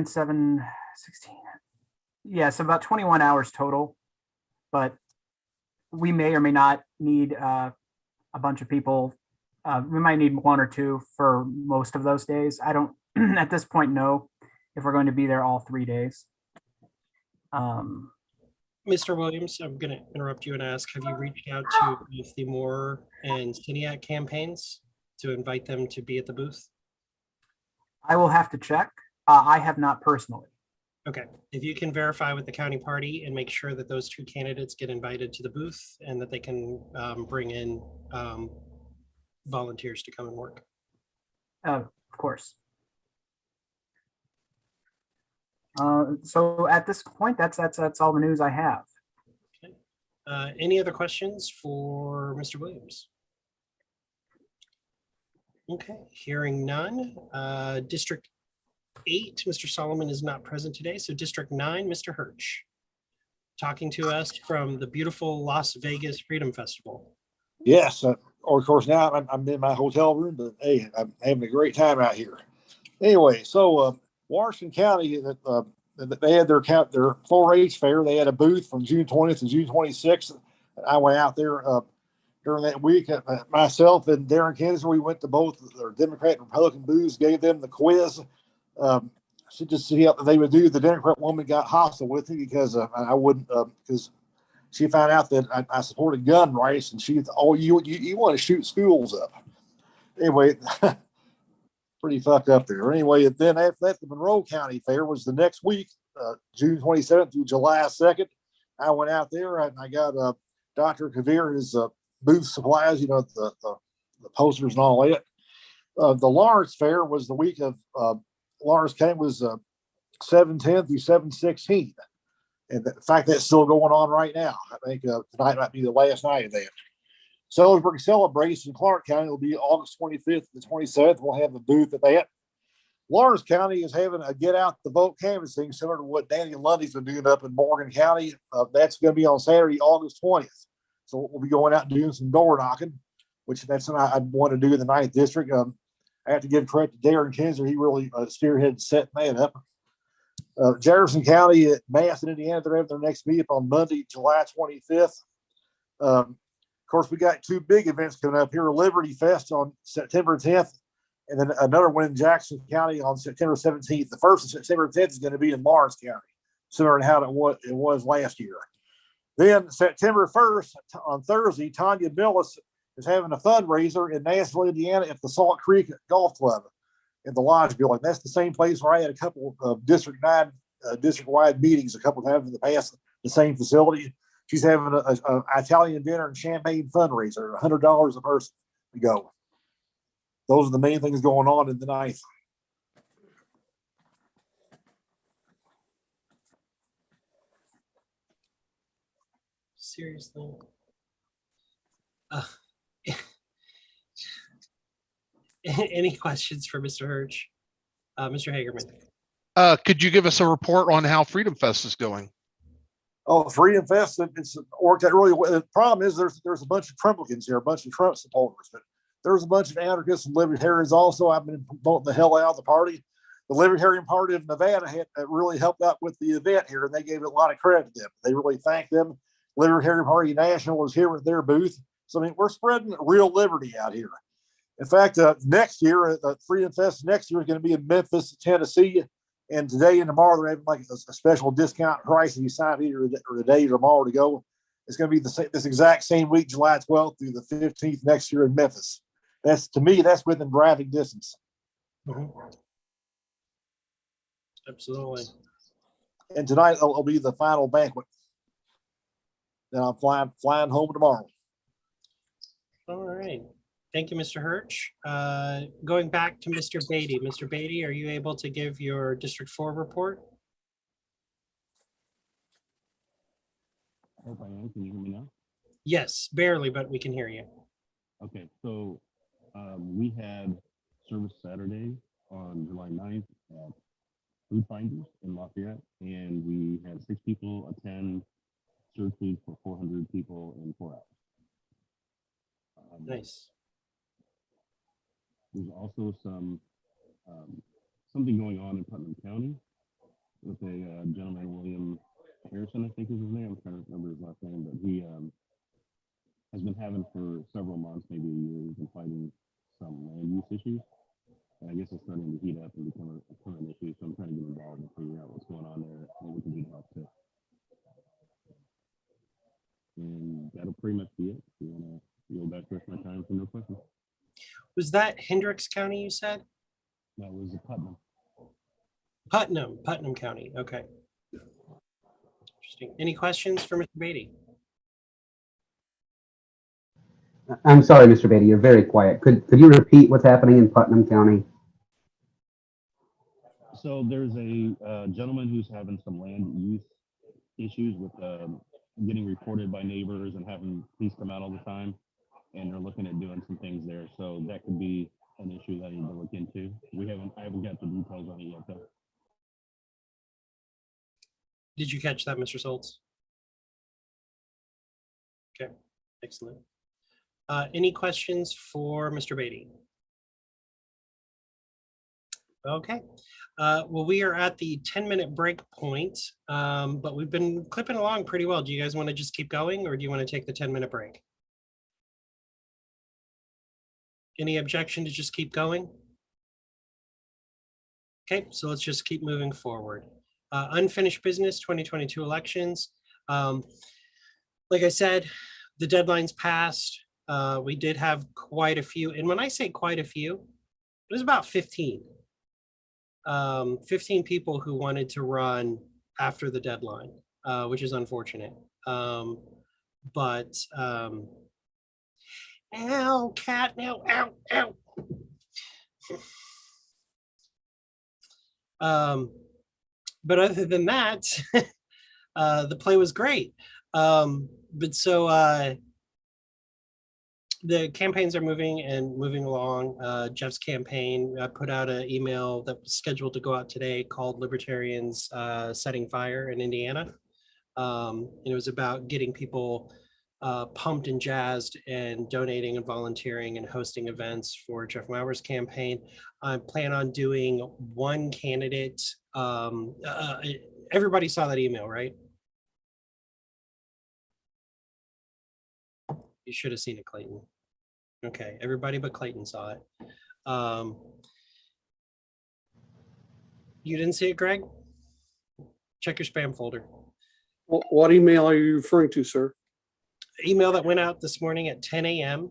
7, 16. Yeah, so about 21 hours total. But we may or may not need a bunch of people. We might need 1 or 2 for most of those days. I don't, at this point, know if we're going to be there all 3 days. Mr. Williams, I'm going to interrupt you and ask, have you reached out to both the Moore and Siniak campaigns to invite them to be at the booth? I will have to check. I have not personally. Okay, if you can verify with the county party and make sure that those two candidates get invited to the booth and that they can bring in volunteers to come and work. Of course. So at this point, that's all the news I have. Any other questions for Mr. Williams? Okay, hearing none. District 8, Mr. Solomon is not present today. So District 9, Mr. Hirsch, talking to us from the beautiful Las Vegas Freedom Festival. Yes, of course now I'm in my hotel room, but hey, I'm having a great time out here. Anyway, so Washington County, they had their 4-H fair. They had a booth from June 20th to June 26th. I went out there during that week. Myself and Darren Kinzer, we went to both their Democrat and Republican booths, gave them the quiz. Just see how they would do. The Democrat woman got hostile with me because I wouldn't, because she found out that I supported gun rights, and she thought, oh, you want to shoot schools up. Anyway, pretty fucked up there. Anyway, then after that, the Monroe County Fair was the next week, June 27th through July 2nd. I went out there and I got Dr. Kavir's booth supplies, the posters and all that. The Lawrence Fair was the week of Lawrence County was 7/10 through 7/16. And in fact, that's still going on right now. I think tonight might be the last night of that. Sellersburg Celebration in Clark County will be August 25th to the 27th. We'll have a booth at that. Lawrence County is having a get out the vote canvassing similar to what Danny Lundy's been doing up in Morgan County. That's going to be on Saturday, August 20th. So we'll be going out and doing some door knocking, which that's something I'd want to do in the 9th district. I have to give credit to Darren Kinzer. He really spearheaded setting that up. Jefferson County at Masson, Indiana, they're having their next meetup on Monday, July 25th. Of course, we got 2 big events coming up here: Liberty Fest on September 10th, and then another one in Jackson County on September 17th. The first of September 10th is going to be in Lawrence County, similar to how it was last year. Then September 1st, on Thursday, Tanya Millis is having a fundraiser in Nashville, Indiana at the Salt Creek Golf Club in the Lodge building. That's the same place where I had a couple of District 9 district-wide meetings a couple of times in the past, the same facility. She's having an Italian dinner and champagne fundraiser, $100 a person to go. Those are the main things going on in the 9th. Seriously. Any questions for Mr. Hirsch? Mr. Hagerman. Could you give us a report on how Freedom Fest is going? Oh, Freedom Fest, it's worked out really well. The problem is there's a bunch of Trumplicans here, a bunch of Trump supporters, but there's a bunch of anarchists and libertarians also. I've been promoting the hell out of the party. The Libertarian Party of Nevada had really helped out with the event here, and they gave a lot of credit to them. They really thanked them. Libertarian Party National was here with their booth. So, I mean, we're spreading real liberty out here. In fact, next year, Freedom Fest next year is going to be in Memphis, Tennessee. And today and tomorrow, they're having like a special discount price if you sign either today or tomorrow to go. It's going to be this exact same week, July 12th through the 15th next year in Memphis. To me, that's within driving distance. Mm-hmm. Absolutely. And tonight will be the final banquet. Then I'm flying home tomorrow. All right. Thank you, Mr. Hirsch. Going back to Mr. Beatty. Mr. Beatty, are you able to give your District 4 report? I hope I am. Can you hear me now? Yes, barely, but we can hear you. Okay, so we had service Saturday on July 9th at Food Finders in Lafayette, and we had 6 people attend serve food for 400 people in 4 hours. Nice. There's also something going on in Putnam County with a gentleman, William Harrison, I think is his name. I'm trying to remember his last name, but he has been having for several months, maybe a year, he's been fighting some land use issues. And I guess it's starting to heat up and become a current issue. So I'm trying to get involved and figure out what's going on there and what we can do to help too. pretty much be it. If you want to yield back the rest of my time for no questions. Was that Hendricks County you said? That was Putnam. Putnam County. Okay. Interesting. Any questions for Mr. Beatty? I'm sorry, Mr. Beatty, you're very quiet. Could you repeat what's happening in Putnam County? So there's a gentleman who's having some land use issues with getting reported by neighbors and having police come out all the time. And they're looking at doing some things there. So that could be an issue that I need to look into. I haven't got the details on it yet though. Did you catch that, Mr. Soltz? Okay, excellent. Any questions for Mr. Beatty? Okay, well, we are at the 10-minute break point, but we've been clipping along pretty well. Do you guys want to just keep going, or do you want to take the 10-minute break? Any objection to just keep going? Okay, so let's just keep moving forward. Unfinished business, 2022 elections. Like I said, the deadline's passed. We did have quite a few, and when I say quite a few, it was about 15. 15 people who wanted to run after the deadline, which is unfortunate. But ow, cat, now, ow, ow. But other than that, the play was great. But so the campaigns are moving along. Jeff's campaign put out an email that was scheduled to go out today called Libertarians Setting Fire in Indiana. And it was about getting people pumped and jazzed and donating and volunteering and hosting events for Jeff Mauer's campaign. I plan on doing one candidate. Everybody saw that email, right? You should have seen it, Clayton. Okay, everybody but Clayton saw it. You didn't see it, Greg? Check your spam folder. What email are you referring to, sir? Email that went out this morning at 10 a.m.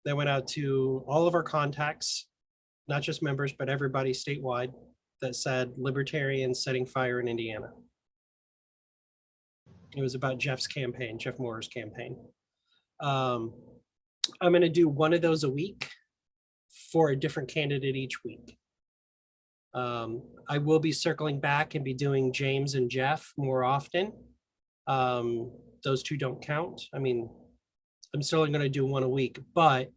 that went out to all of our contacts, not just members, but everybody statewide, that said Libertarians Setting Fire in Indiana. It was about Jeff's campaign, Jeff Moore's campaign. I'm going to do one of those a week for a different candidate each week. I will be circling back and be doing James and Jeff more often. Those two don't count. I mean, I'm still going to do one a week, but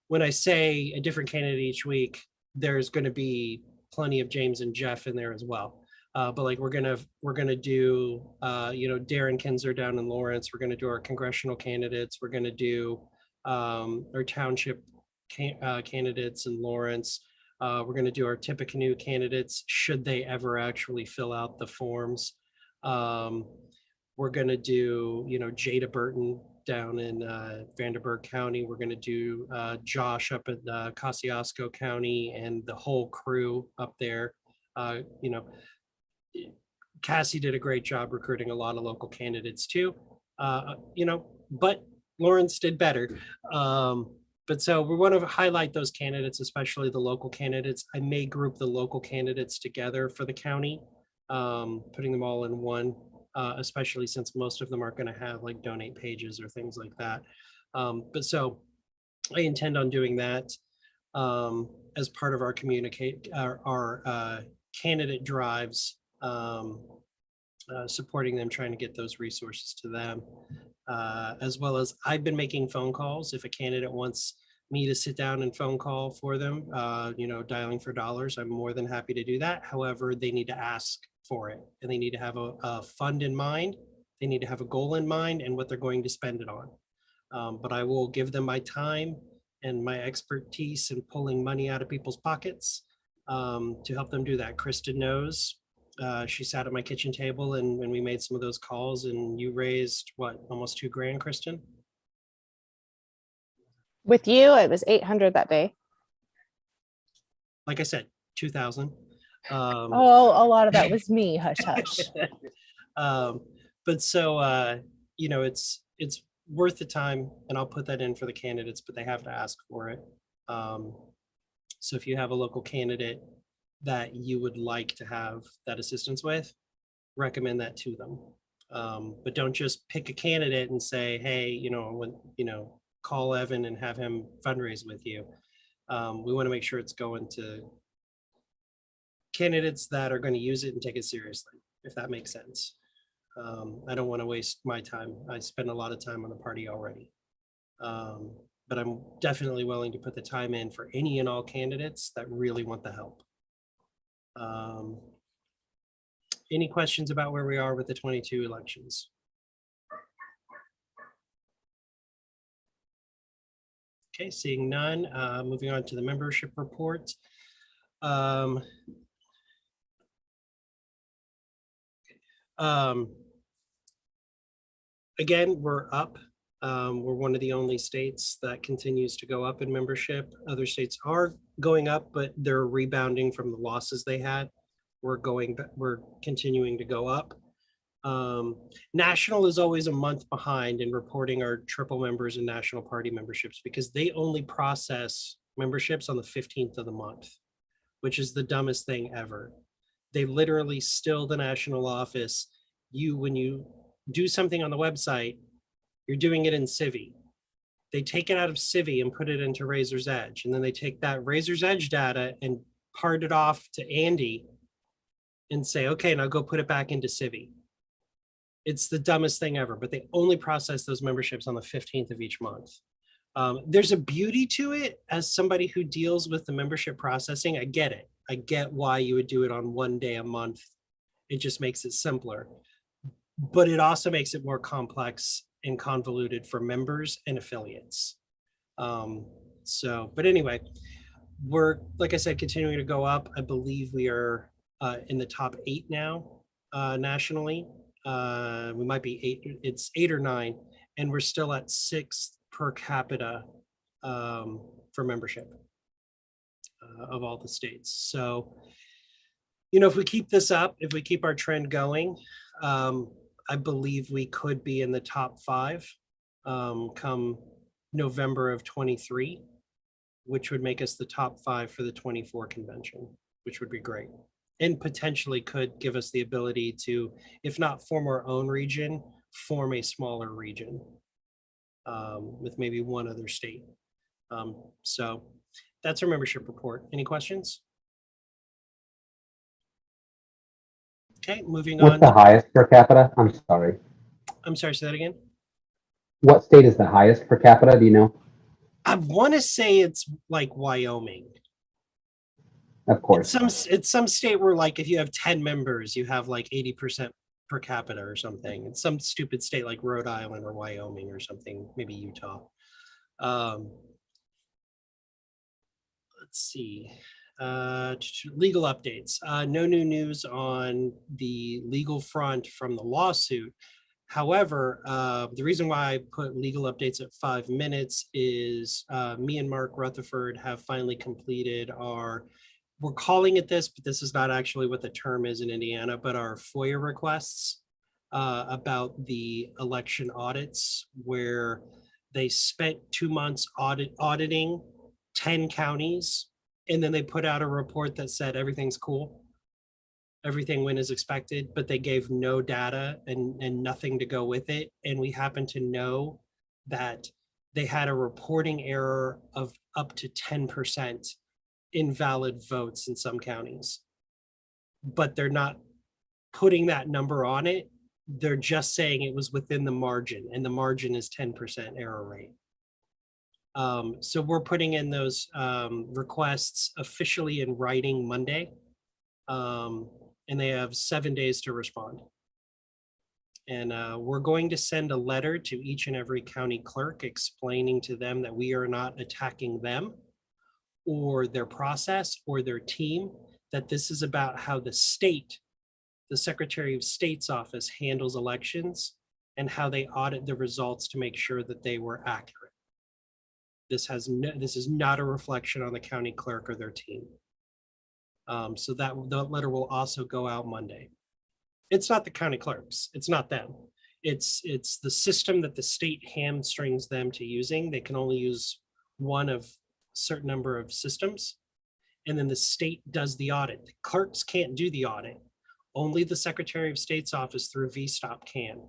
when I say a different candidate each week, there's going to be plenty of James and Jeff in there as well. But like we're gonna do Darren Kinzer down in Lawrence. We're gonna do our congressional candidates. We're gonna do our township candidates in Lawrence. We're gonna do our Tippecanoe candidates should they ever actually fill out the forms. We're gonna do Jada Burton down in Vanderburgh County. We're gonna do Josh up at Kosciuszko County and the whole crew up there. Cassie did a great job recruiting a lot of local candidates too, but Lawrence did better. But so we want to highlight those candidates, especially the local candidates. I may group the local candidates together for the county, putting them all in one, especially since most of them aren't going to have like donate pages or things like that. But so I intend on doing that as part of our candidate drives, supporting them, trying to get those resources to them, as well as I've been making phone calls. If a candidate wants me to sit down and phone call for them, dialing for dollars, I'm more than happy to do that. However, they need to ask for it, and they need to have a fund in mind. They need to have a goal in mind and what they're going to spend it on. But I will give them my time and my expertise in pulling money out of people's pockets to help them do that. Kristen knows. She sat at my kitchen table and when we made some of those calls, and you raised what, almost $2,000, Kristen? With you, it was 800 that day. Like I said, 2,000. Oh, a lot of that was me. Hush, hush. But so, it's worth the time, and I'll put that in for the candidates, but they have to ask for it. So if you have a local candidate that you would like to have that assistance with, recommend that to them. But don't just pick a candidate and say, hey, call Evan and have him fundraise with you. We want to make sure it's going to candidates that are going to use it and take it seriously, if that makes sense. I don't want to waste my time. I spend a lot of time on the party already. But I'm definitely willing to put the time in for any and all candidates that really want the help. Any questions about where we are with the 22 elections? Okay, seeing none, moving on to the membership report. Again, we're up. We're one of the only states that continues to go up in membership. Other states are going up, but they're rebounding from the losses they had. We're continuing to go up. National is always a month behind in reporting our triple members and national party memberships because they only process memberships on the 15th of the month, which is the dumbest thing ever. They literally still the national office. When you do something on the website, you're doing it in Civi. They take it out of Civi and put it into Razor's Edge. And then they take that Razor's Edge data and part it off to Andy and say, okay, now go put it back into Civi. It's the dumbest thing ever, but they only process those memberships on the 15th of each month. There's a beauty to it. As somebody who deals with the membership processing, I get it. I get why you would do it on one day a month. It just makes it simpler. But it also makes it more complex and convoluted for members and affiliates. But anyway, we're, like I said, continuing to go up. I believe we are in the top 8 now nationally. We might be 8, it's 8 or 9, and we're still at 6th per capita for membership of all the states. So, if we keep this up, if we keep our trend going, I believe we could be in the top 5 come November of 23, which would make us the top 5 for the 24 convention, which would be great. And potentially could give us the ability to, if not form our own region, form a smaller region with maybe one other state. So that's our membership report. Any questions? Okay, moving on. What's the highest per capita? I'm sorry. I'm sorry, say that again. What state is the highest per capita? Do you know? I want to say it's like Wyoming. Of course. It's some state where, like, if you have 10 members, you have like 80% per capita or something. It's some stupid state like Rhode Island or Wyoming or something, maybe Utah. Let's see. Legal updates. No new news on the legal front from the lawsuit. However, the reason why I put legal updates at 5 minutes is me and Mark Rutherford have finally completed we're calling it this, but this is not actually what the term is in Indiana, but our FOIA requests about the election audits, where they spent 2 months auditing 10 counties, and then they put out a report that said everything's cool. Everything went as expected, but they gave no data and nothing to go with it. And we happen to know that they had a reporting error of up to 10% invalid votes in some counties. But they're not putting that number on it. They're just saying it was within the margin, and the margin is 10% error rate. So we're putting in those requests officially in writing Monday. And they have 7 days to respond. And we're going to send a letter to each and every county clerk explaining to them that we are not attacking them or their process or their team, that this is about how the state, the Secretary of State's office handles elections and how they audit the results to make sure that they were accurate. This is not a reflection on the county clerk or their team. So that letter will also go out Monday. It's not the county clerks. It's not them. It's the system that the state hamstrings them to using. They can only use one of certain number of systems. And then the state does the audit. The clerks can't do the audit. Only the Secretary of State's office through VSTOP can.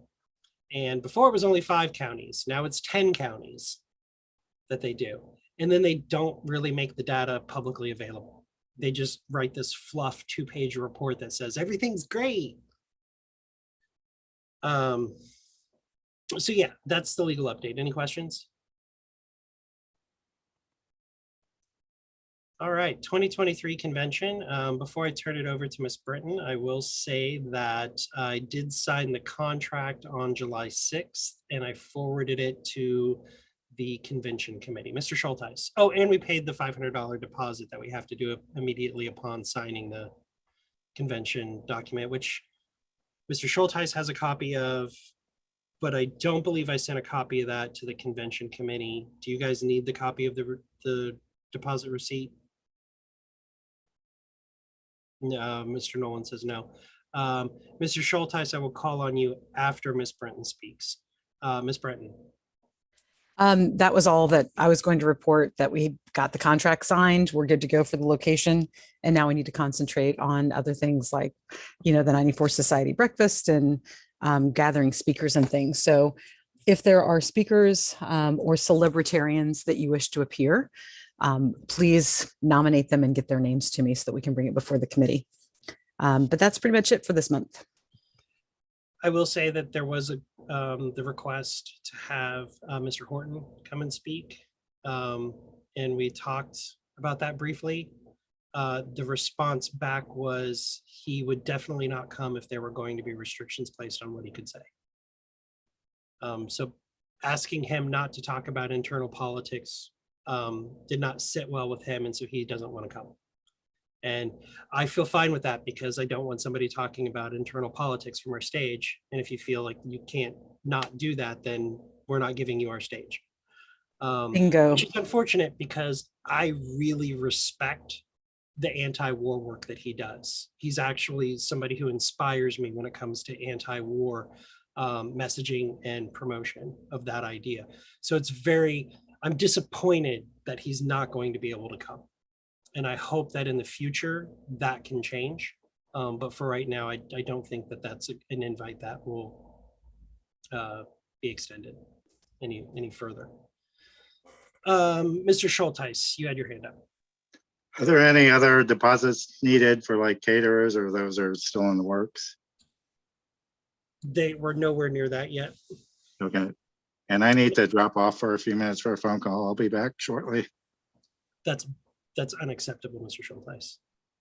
And before it was only 5 counties. Now it's 10 counties that they do. And then they don't really make the data publicly available. They just write this fluff 2-page report that says everything's great. So yeah, that's the legal update. Any questions? All right, 2023 convention. Before I turn it over to Ms. Britton, I will say that I did sign the contract on July 6th and I forwarded it to the convention committee. Mr. Schulteis. Oh, and we paid the $500 deposit that we have to do immediately upon signing the convention document, which Mr. Schulteis has a copy of, but I don't believe I sent a copy of that to the convention committee. Do you guys need the copy of the deposit receipt? No, Mr. Nolan says no. Mr. Schulteis, I will call on you after Ms. Brenton speaks. Ms. Brenton. That was all that I was going to report, that we got the contract signed. We're good to go for the location. And now we need to concentrate on other things like, the 94 Society breakfast and gathering speakers and things. So if there are speakers or celebritarians that you wish to appear, please nominate them and get their names to me so that we can bring it before the committee. But that's pretty much it for this month. I will say that there was the request to have Mr. Horton come and speak. And we talked about that briefly. The response back was he would definitely not come if there were going to be restrictions placed on what he could say. So asking him not to talk about internal politics did not sit well with him, and so he doesn't want to come. And I feel fine with that because I don't want somebody talking about internal politics from our stage. And if you feel like you can't not do that, then we're not giving you our stage. Bingo. Which is unfortunate because I really respect the anti-war work that he does. He's actually somebody who inspires me when it comes to anti-war messaging and promotion of that idea. So I'm disappointed that he's not going to be able to come. And I hope that in the future that can change. But for right now, I don't think that that's an invite that will be extended any further. Mr. Schulteis, you had your hand up. Are there any other deposits needed for like caterers, or those are still in the works? They were nowhere near that yet. Okay. And I need to drop off for a few minutes for a phone call. I'll be back shortly. That's unacceptable, Mr. Schulteis.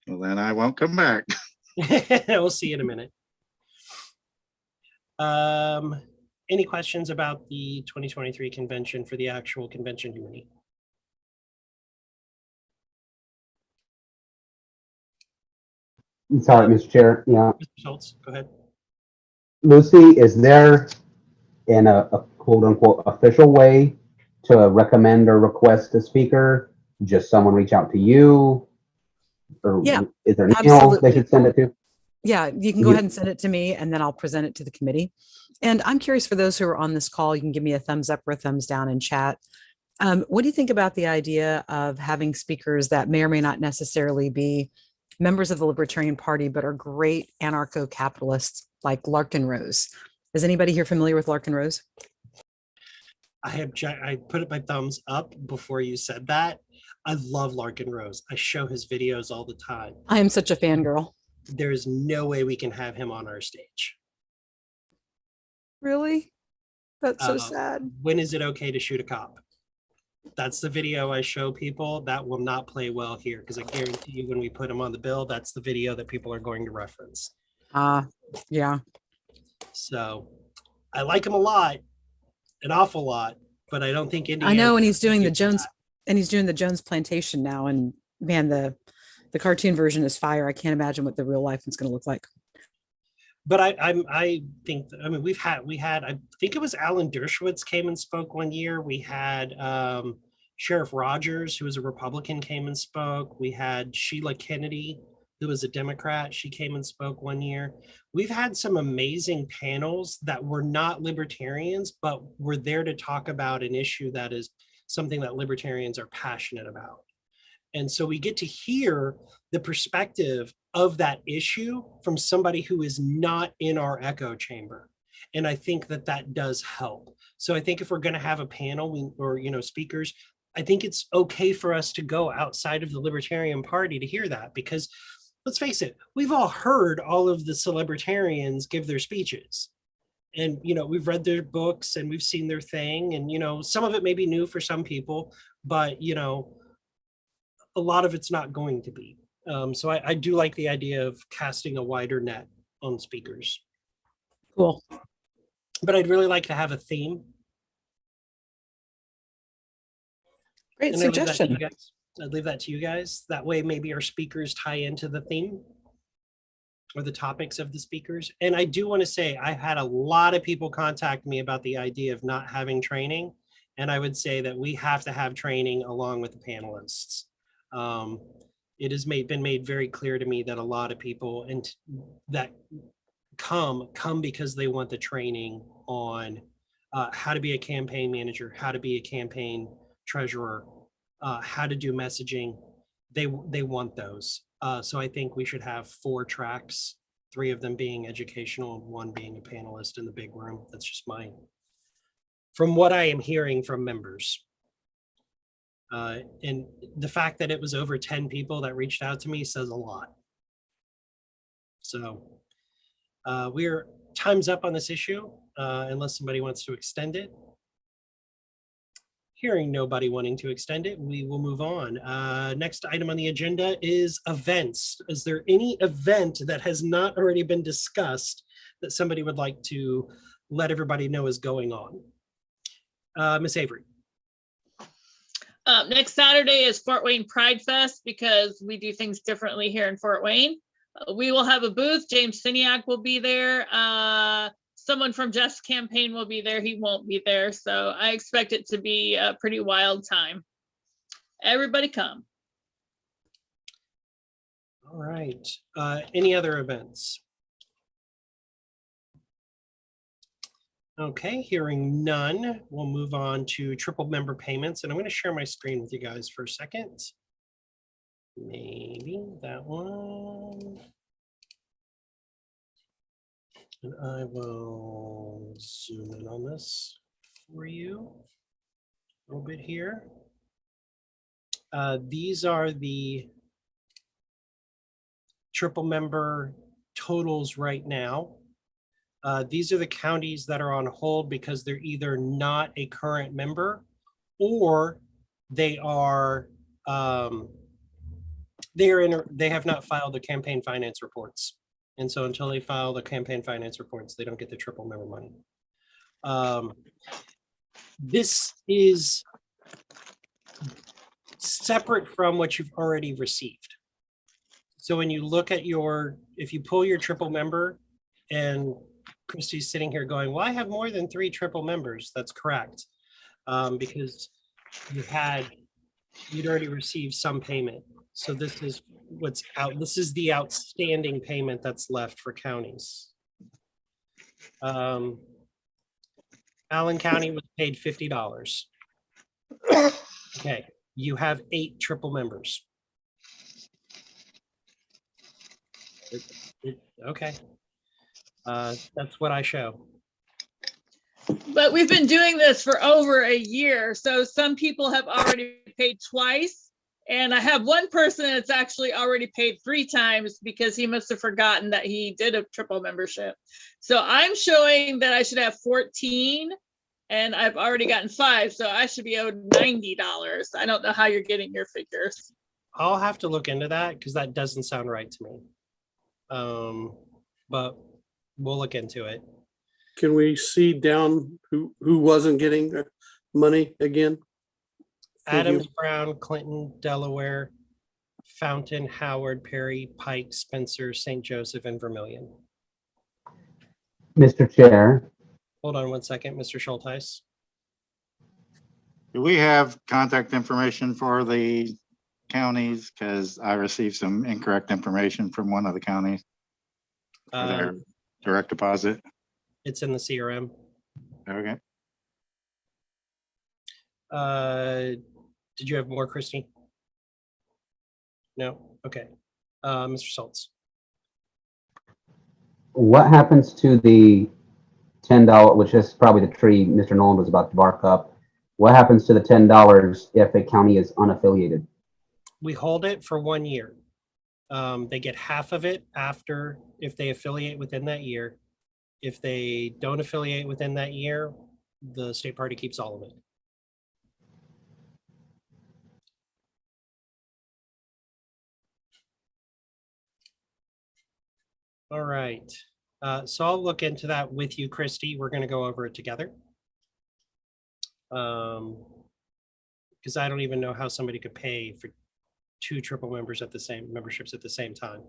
Well, then I won't come back. We'll see you in a minute. Any questions about the 2023 convention for the actual convention committee? Sorry, Mr. Chair. Yeah. Mr. Schultz, go ahead. Lucy, is there in a quote unquote official way to recommend or request a speaker? Just someone reach out to you? Or Yeah, is there an email they should send it to? Yeah, you can go ahead and send it to me and then I'll present it to the committee. And I'm curious, for those who are on this call, you can give me a thumbs up or a thumbs down in chat. What do you think about the idea of having speakers that may or may not necessarily be members of the Libertarian Party, but are great anarcho-capitalists like Larkin Rose? Is anybody here familiar with Larkin Rose? I put my thumbs up before you said that. I love Larkin Rose. I show his videos all the time. I am such a fangirl. There's no way we can have him on our stage. Really? That's so sad. When is it okay to shoot a cop? That's the video I show people. That will not play well here because I guarantee you when we put him on the bill, that's the video that people are going to reference. Yeah. So I like him a lot, an awful lot, but I don't think Indiana. I know, and he's doing the Jones Plantation now, and man, the cartoon version is fire. I can't imagine what the real life is going to look like. But I think, I mean, we had, I think it was Alan Dershowitz came and spoke one year. We had Sheriff Rogers, who was a Republican, came and spoke. We had Sheila Kennedy, who was a Democrat. She came and spoke one year. We've had some amazing panels that were not libertarians, but were there to talk about an issue that is something that libertarians are passionate about. And so we get to hear the perspective of that issue from somebody who is not in our echo chamber. And I think that that does help. So I think if we're going to have a panel or, speakers, I think it's okay for us to go outside of the Libertarian Party to hear that, because let's face it, we've all heard all of the celebritarians give their speeches. And, we've read their books and we've seen their thing. And, some of it may be new for some people, but, a lot of it's not going to be. So I do like the idea of casting a wider net on speakers. Cool. But I'd really like to have a theme. Great And suggestion. I'd leave that to you guys. That way, maybe our speakers tie into the theme or the topics of the speakers. And I do want to say, I've had a lot of people contact me about the idea of not having training. And I would say that we have to have training along with the panelists. It has been made very clear to me that a lot of people that come because they want the training on how to be a campaign manager, how to be a campaign treasurer, how to do messaging. They want those. So I think we should have 4 tracks, 3 of them being educational and 1 being a panelist in the big room. That's just from what I am hearing from members. And the fact that it was over 10 people that reached out to me says a lot. So time's up on this issue, unless somebody wants to extend it. Hearing nobody wanting to extend it, we will move on. Next item on the agenda is events. Is there any event that has not already been discussed that somebody would like to let everybody know is going on? Ms. Avery. Next Saturday is Fort Wayne Pride Fest, because we do things differently here in Fort Wayne. We will have a booth. James Siniak will be there. Someone from Jeff's campaign will be there. He won't be there. So I expect it to be a pretty wild time. Everybody come. All right. Any other events? Okay, hearing none, we'll move on to triple member payments. And I'm going to share my screen with you guys for a second. Maybe that one. And I will zoom in on this for you a little bit here. These are the triple member totals right now. These are the counties that are on hold because they're either not a current member or they are they have not filed the campaign finance reports. And so until they file the campaign finance reports, they don't get the triple member money. This is separate from what you've already received. So when you look at if you pull your triple member, and Christy's sitting here going, well, I have more than 3 triple members. That's correct. Because you'd already received some payment. So this is what's out. This is the outstanding payment that's left for counties. Allen County was paid $50. Okay, you have 8 triple members. Okay. That's what I show. But we've been doing this for over a year. So some people have already paid twice. And I have one person that's actually already paid 3 times because he must have forgotten that he did a triple membership. So I'm showing that I should have 14 and I've already gotten 5. So I should be owed $90. I don't know how you're getting your figures. I'll have to look into that because that doesn't sound right to me. But we'll look into it. Can we see down who wasn't getting money again? Adams, Brown, Clinton, Delaware, Fountain, Howard, Perry, Pike, Spencer, St. Joseph, and Vermilion. Mr. Chair. Hold on one second, Mr. Schultheis. Do we have contact information for the counties? Because I received some incorrect information from one of the counties for their direct deposit. It's in the CRM. Okay. Did you have more, Christy? No? Okay. Mr. Schultz. What happens to the $10, which is probably the tree Mr. Nolan was about to bark up? What happens to the $10 if a county is unaffiliated? We hold it for 1 year. They get half of it after if they affiliate within that year. If they don't affiliate within that year, the state party keeps all of it. All right. So I'll look into that with you, Christy. We're going to go over it together. Because I don't even know how somebody could pay for 2 triple members at the same memberships at the same time.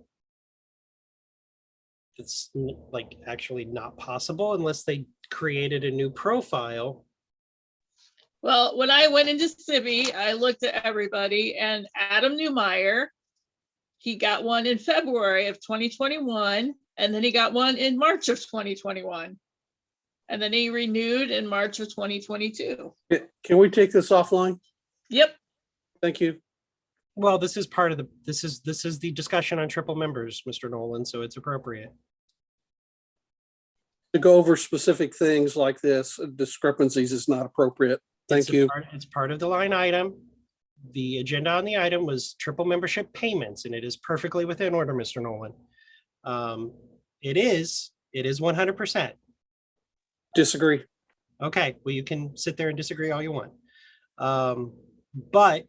It's like actually not possible unless they created a new profile. Well, when I went into Civi, I looked at everybody, and Adam Newmeyer, he got one in February of 2021, and then he got one in March of 2021. And then he renewed in March of 2022. Can we take this offline? Yep. Thank you. Well, this is part of the, this is the discussion on triple members, Mr. Nolan, so it's appropriate. To go over specific things like this, discrepancies is not appropriate. Thank you. It's part of the line item. The agenda on the item was triple membership payments, and it is perfectly within order, Mr. Nolan. It is 100%. Disagree. Okay, well, you can sit there and disagree all you want. But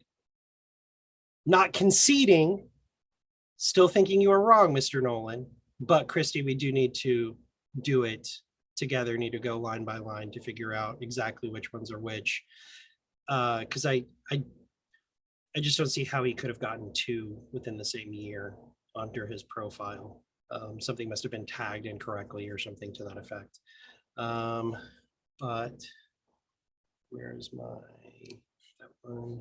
not conceding, still thinking you are wrong, Mr. Nolan. But Christy, we do need to do it together, need to go line by line to figure out exactly which ones are which. Because I just don't see how he could have gotten 2 within the same year under his profile. Something must have been tagged incorrectly or something to that effect. But where's that one?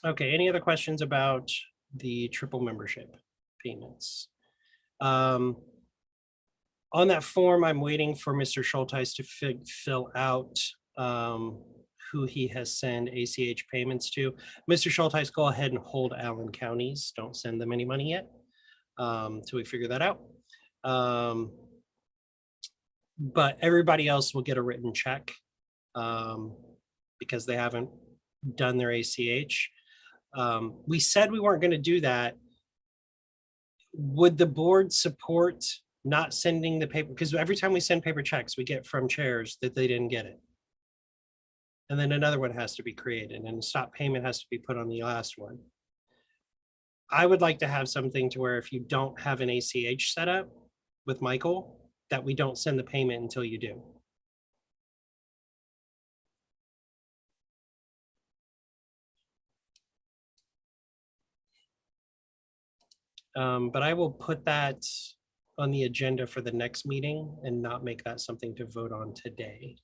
Okay, any other questions about the triple membership payments? On that form, I'm waiting for Mr. Schulteis to fill out who he has sent ACH payments to. Mr. Schulteis, go ahead and hold Allen counties. Don't send them any money yet till we figure that out. But everybody else will get a written check because they haven't done their ACH. We said we weren't going to do that. Would the board support not sending the paper? Because every time we send paper checks, we get from chairs that they didn't get it. And then another one has to be created and stop payment has to be put on the last one. I would like to have something to where if you don't have an ACH set up with Michael, that we don't send the payment until you do. But I will put that on the agenda for the next meeting and not make that something to vote on today.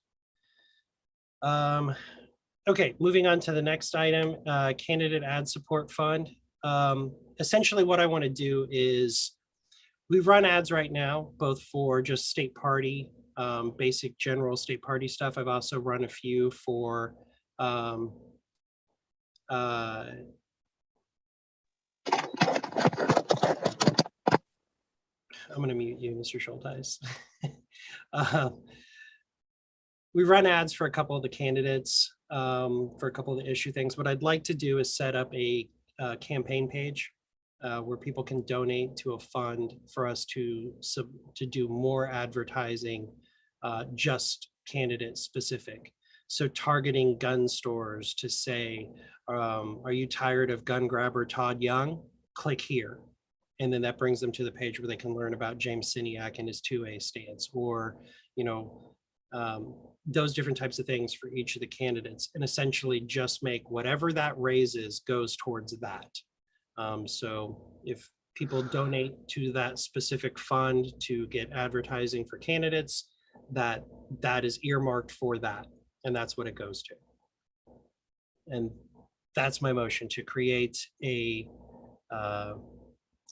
Okay, moving on to the next item, candidate ad support fund. Essentially what I want to do is we run ads right now, both for just state party, basic general state party stuff. I've also run a few for I'm going to mute you, Mr. Schulteis. We run ads for a couple of the candidates, for a couple of the issue things. What I'd like to do is set up a campaign page where people can donate to a fund for us to do more advertising, just candidate specific. So targeting gun stores to say, are you tired of gun grabber Todd Young? Click here. And then that brings them to the page where they can learn about James Siniak and his 2A stance, or, you know, those different types of things for each of the candidates, and essentially just make whatever that raises goes towards that. So if people donate to that specific fund to get advertising for candidates, that is earmarked for that. and that's what it goes to. And that's my motion, to create a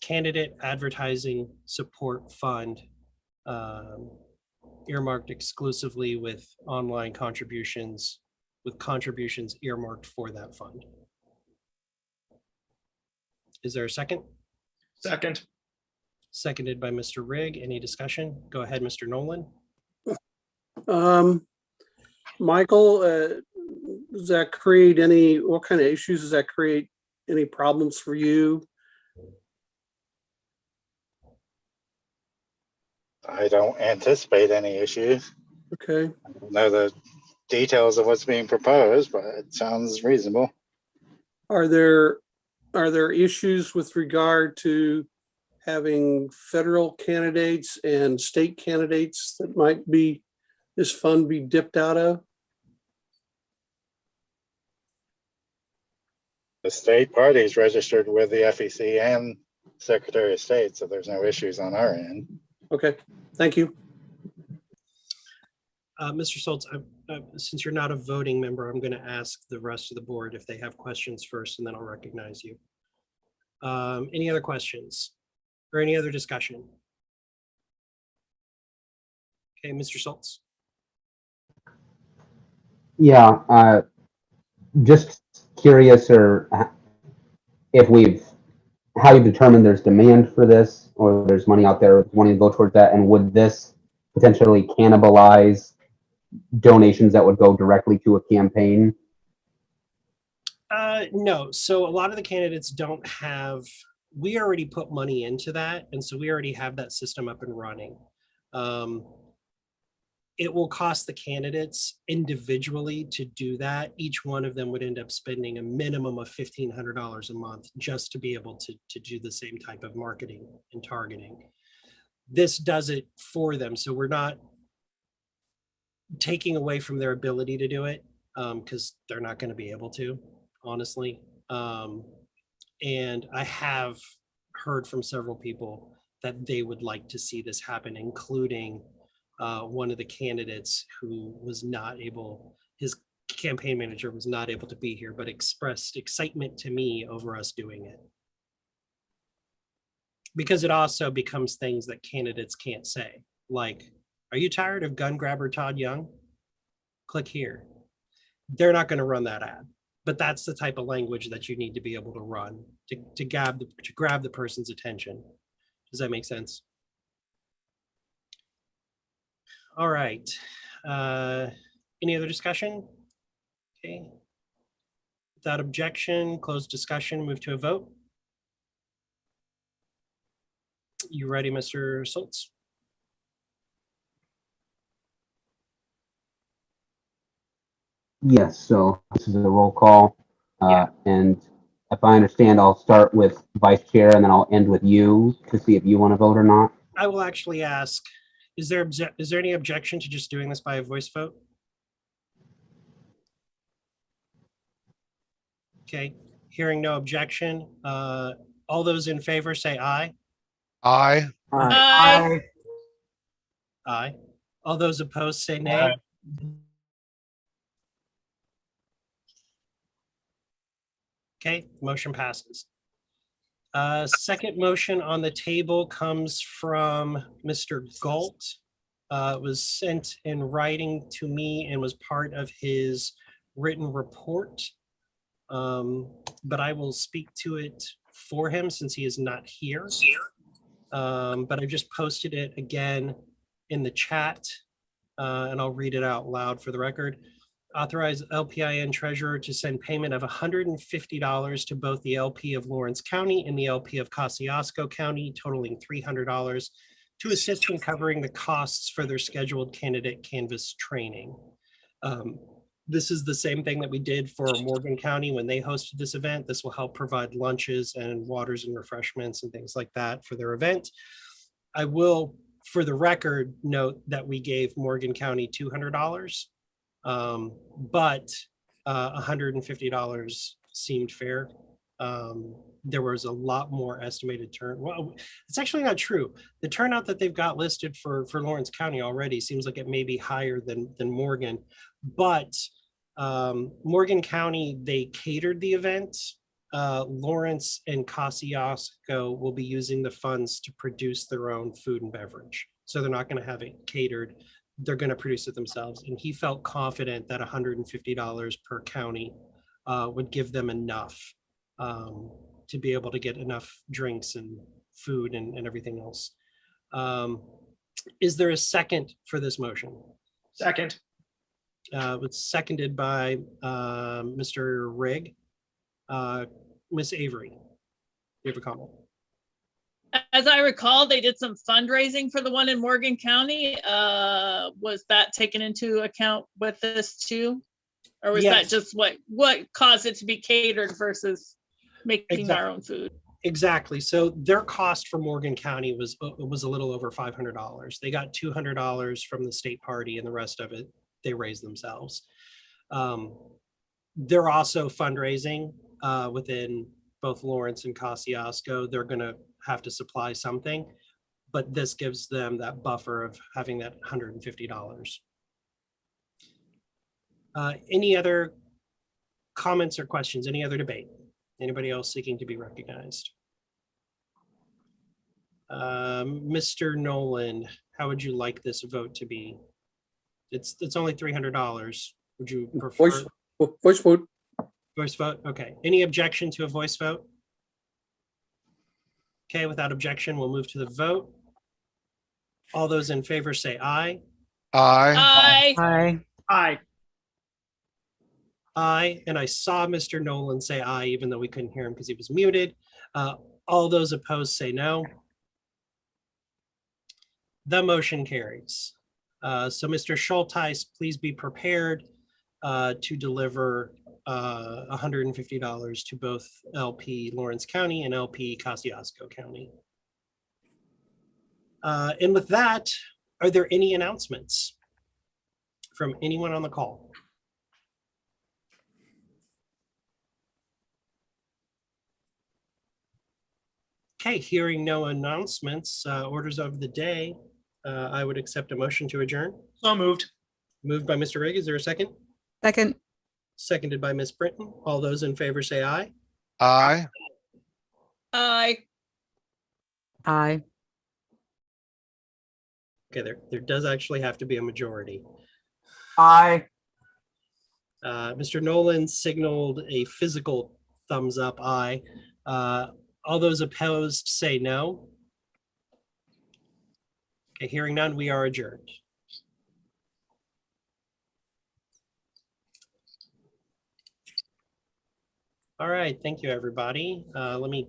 candidate advertising support fund earmarked exclusively with online contributions, with contributions earmarked for that fund. Is there a second? Second. Seconded by Mr. Rigg. Any discussion? Go ahead, Mr. Nolan. Michael, does that create any, what kind of issues does that create? Any problems for you? I don't anticipate any issues. Okay. I don't know the details of what's being proposed, but it sounds reasonable. Are there issues with regard to having federal candidates and state candidates that might be, this fund be dipped out of? The state party is registered with the FEC and Secretary of State, so there's no issues on our end. Okay, thank you. Mr. Schultz, since you're not a voting member, I'm going to ask the rest of the board if they have questions first, and then I'll recognize you. Any other questions or any other discussion? Okay, Mr. Schultz. Yeah, just curious, or if how you determine there's demand for this, or there's money out there wanting to go towards that, and would this potentially cannibalize donations that would go directly to a campaign? No, so a lot of the candidates don't have, we already put money into that, and so we already have that system up and running. It will cost the candidates individually to do that. Each one of them would end up spending a minimum of $1,500 a month just to be able to do the same type of marketing and targeting. This does it for them, so we're not taking away from their ability to do it, because they're not going to be able to, honestly. And I have heard from several people that they would like to see this happen, including one of the candidates who was not able, his campaign manager was not able to be here, but expressed excitement to me over us doing it. Because it also becomes things that candidates can't say, like, are you tired of gun grabber Todd Young? Click here. They're not going to run that ad, but that's the type of language that you need to be able to run to grab the person's attention. Does that make sense? All right. Any other discussion? Okay. Without objection, close discussion, move to a vote. You ready, Mr. Schultz? Yes, so this is a roll call. And if I understand, I'll start with vice chair and then I'll end with you to see if you want to vote or not. I will actually ask, is there any objection to just doing this by a voice vote? Okay, hearing no objection. All those in favor say aye. Aye. Aye. Aye. All those opposed say nay. Okay, motion passes. Second motion on the table comes from Mr. Galt. It was sent in writing to me and was part of his written report. But I will speak to it for him since he is not here. But I just posted it again in the chat, and I'll read it out loud for the record. Authorize LPIN treasurer to send payment of $150 to both the LP of Lawrence County and the LP of Kosciuszko County, totaling $300 to assist in covering the costs for their scheduled candidate canvas training. This is the same thing that we did for Morgan County when they hosted this event. This will help provide lunches and waters and refreshments and things like that for their event. I will, for the record, note that we gave Morgan County $200. But $150 seemed fair There was a lot more estimated well, it's actually not true. The turnout that they've got listed for Lawrence County already seems like it may be higher than Morgan, but Morgan County, they catered the event. Lawrence and Kosciuszko will be using the funds to produce their own food and beverage. So they're not going to have it catered. They're going to produce it themselves. And he felt confident that $150 per county would give them enough to be able to get enough drinks and food and everything else. Is there a second for this motion? Second. It's seconded by Mr. Rigg. Miss Avery, you have a comment? As I recall, they did some fundraising for the one in Morgan County. Was that taken into account with this too? Or was that just what caused it to be catered versus making our own food? Exactly. So their cost for Morgan County was a little over $500. They got $200 from the state party, and the rest of it they raised themselves. They're also fundraising within both Lawrence and Kosciuszko. They're going to have to supply something, but this gives them that buffer of having that $150. Any other comments or questions? Any other debate? Anybody else seeking to be recognized? Mr. Nolan, how would you like this vote to be? It's only $300. Would you prefer? Voice vote. Voice vote. Okay. Any objection to a voice vote? Okay, without objection, we'll move to the vote. All those in favor say aye. Aye. Aye. Aye. Aye. And I saw Mr. Nolan say aye, even though we couldn't hear him because he was muted. All those opposed say no. The motion carries. So Mr. Schulteis, please be prepared to deliver $150 to both LP Lawrence County and LP Kosciuszko County. And with that, are there any announcements from anyone on the call? Okay, hearing no announcements, orders of the day, I would accept a motion to adjourn. So moved. Moved by Mr. Rigg. Is there a second? Second. Seconded by Ms. Britton. All those in favor say aye. Aye. Aye. Aye. Okay, there does actually have to be a majority. Aye. Mr. Nolan signaled a physical thumbs up, aye. All those opposed say no. Okay, hearing none, we are adjourned. All right, thank you, everybody. Let me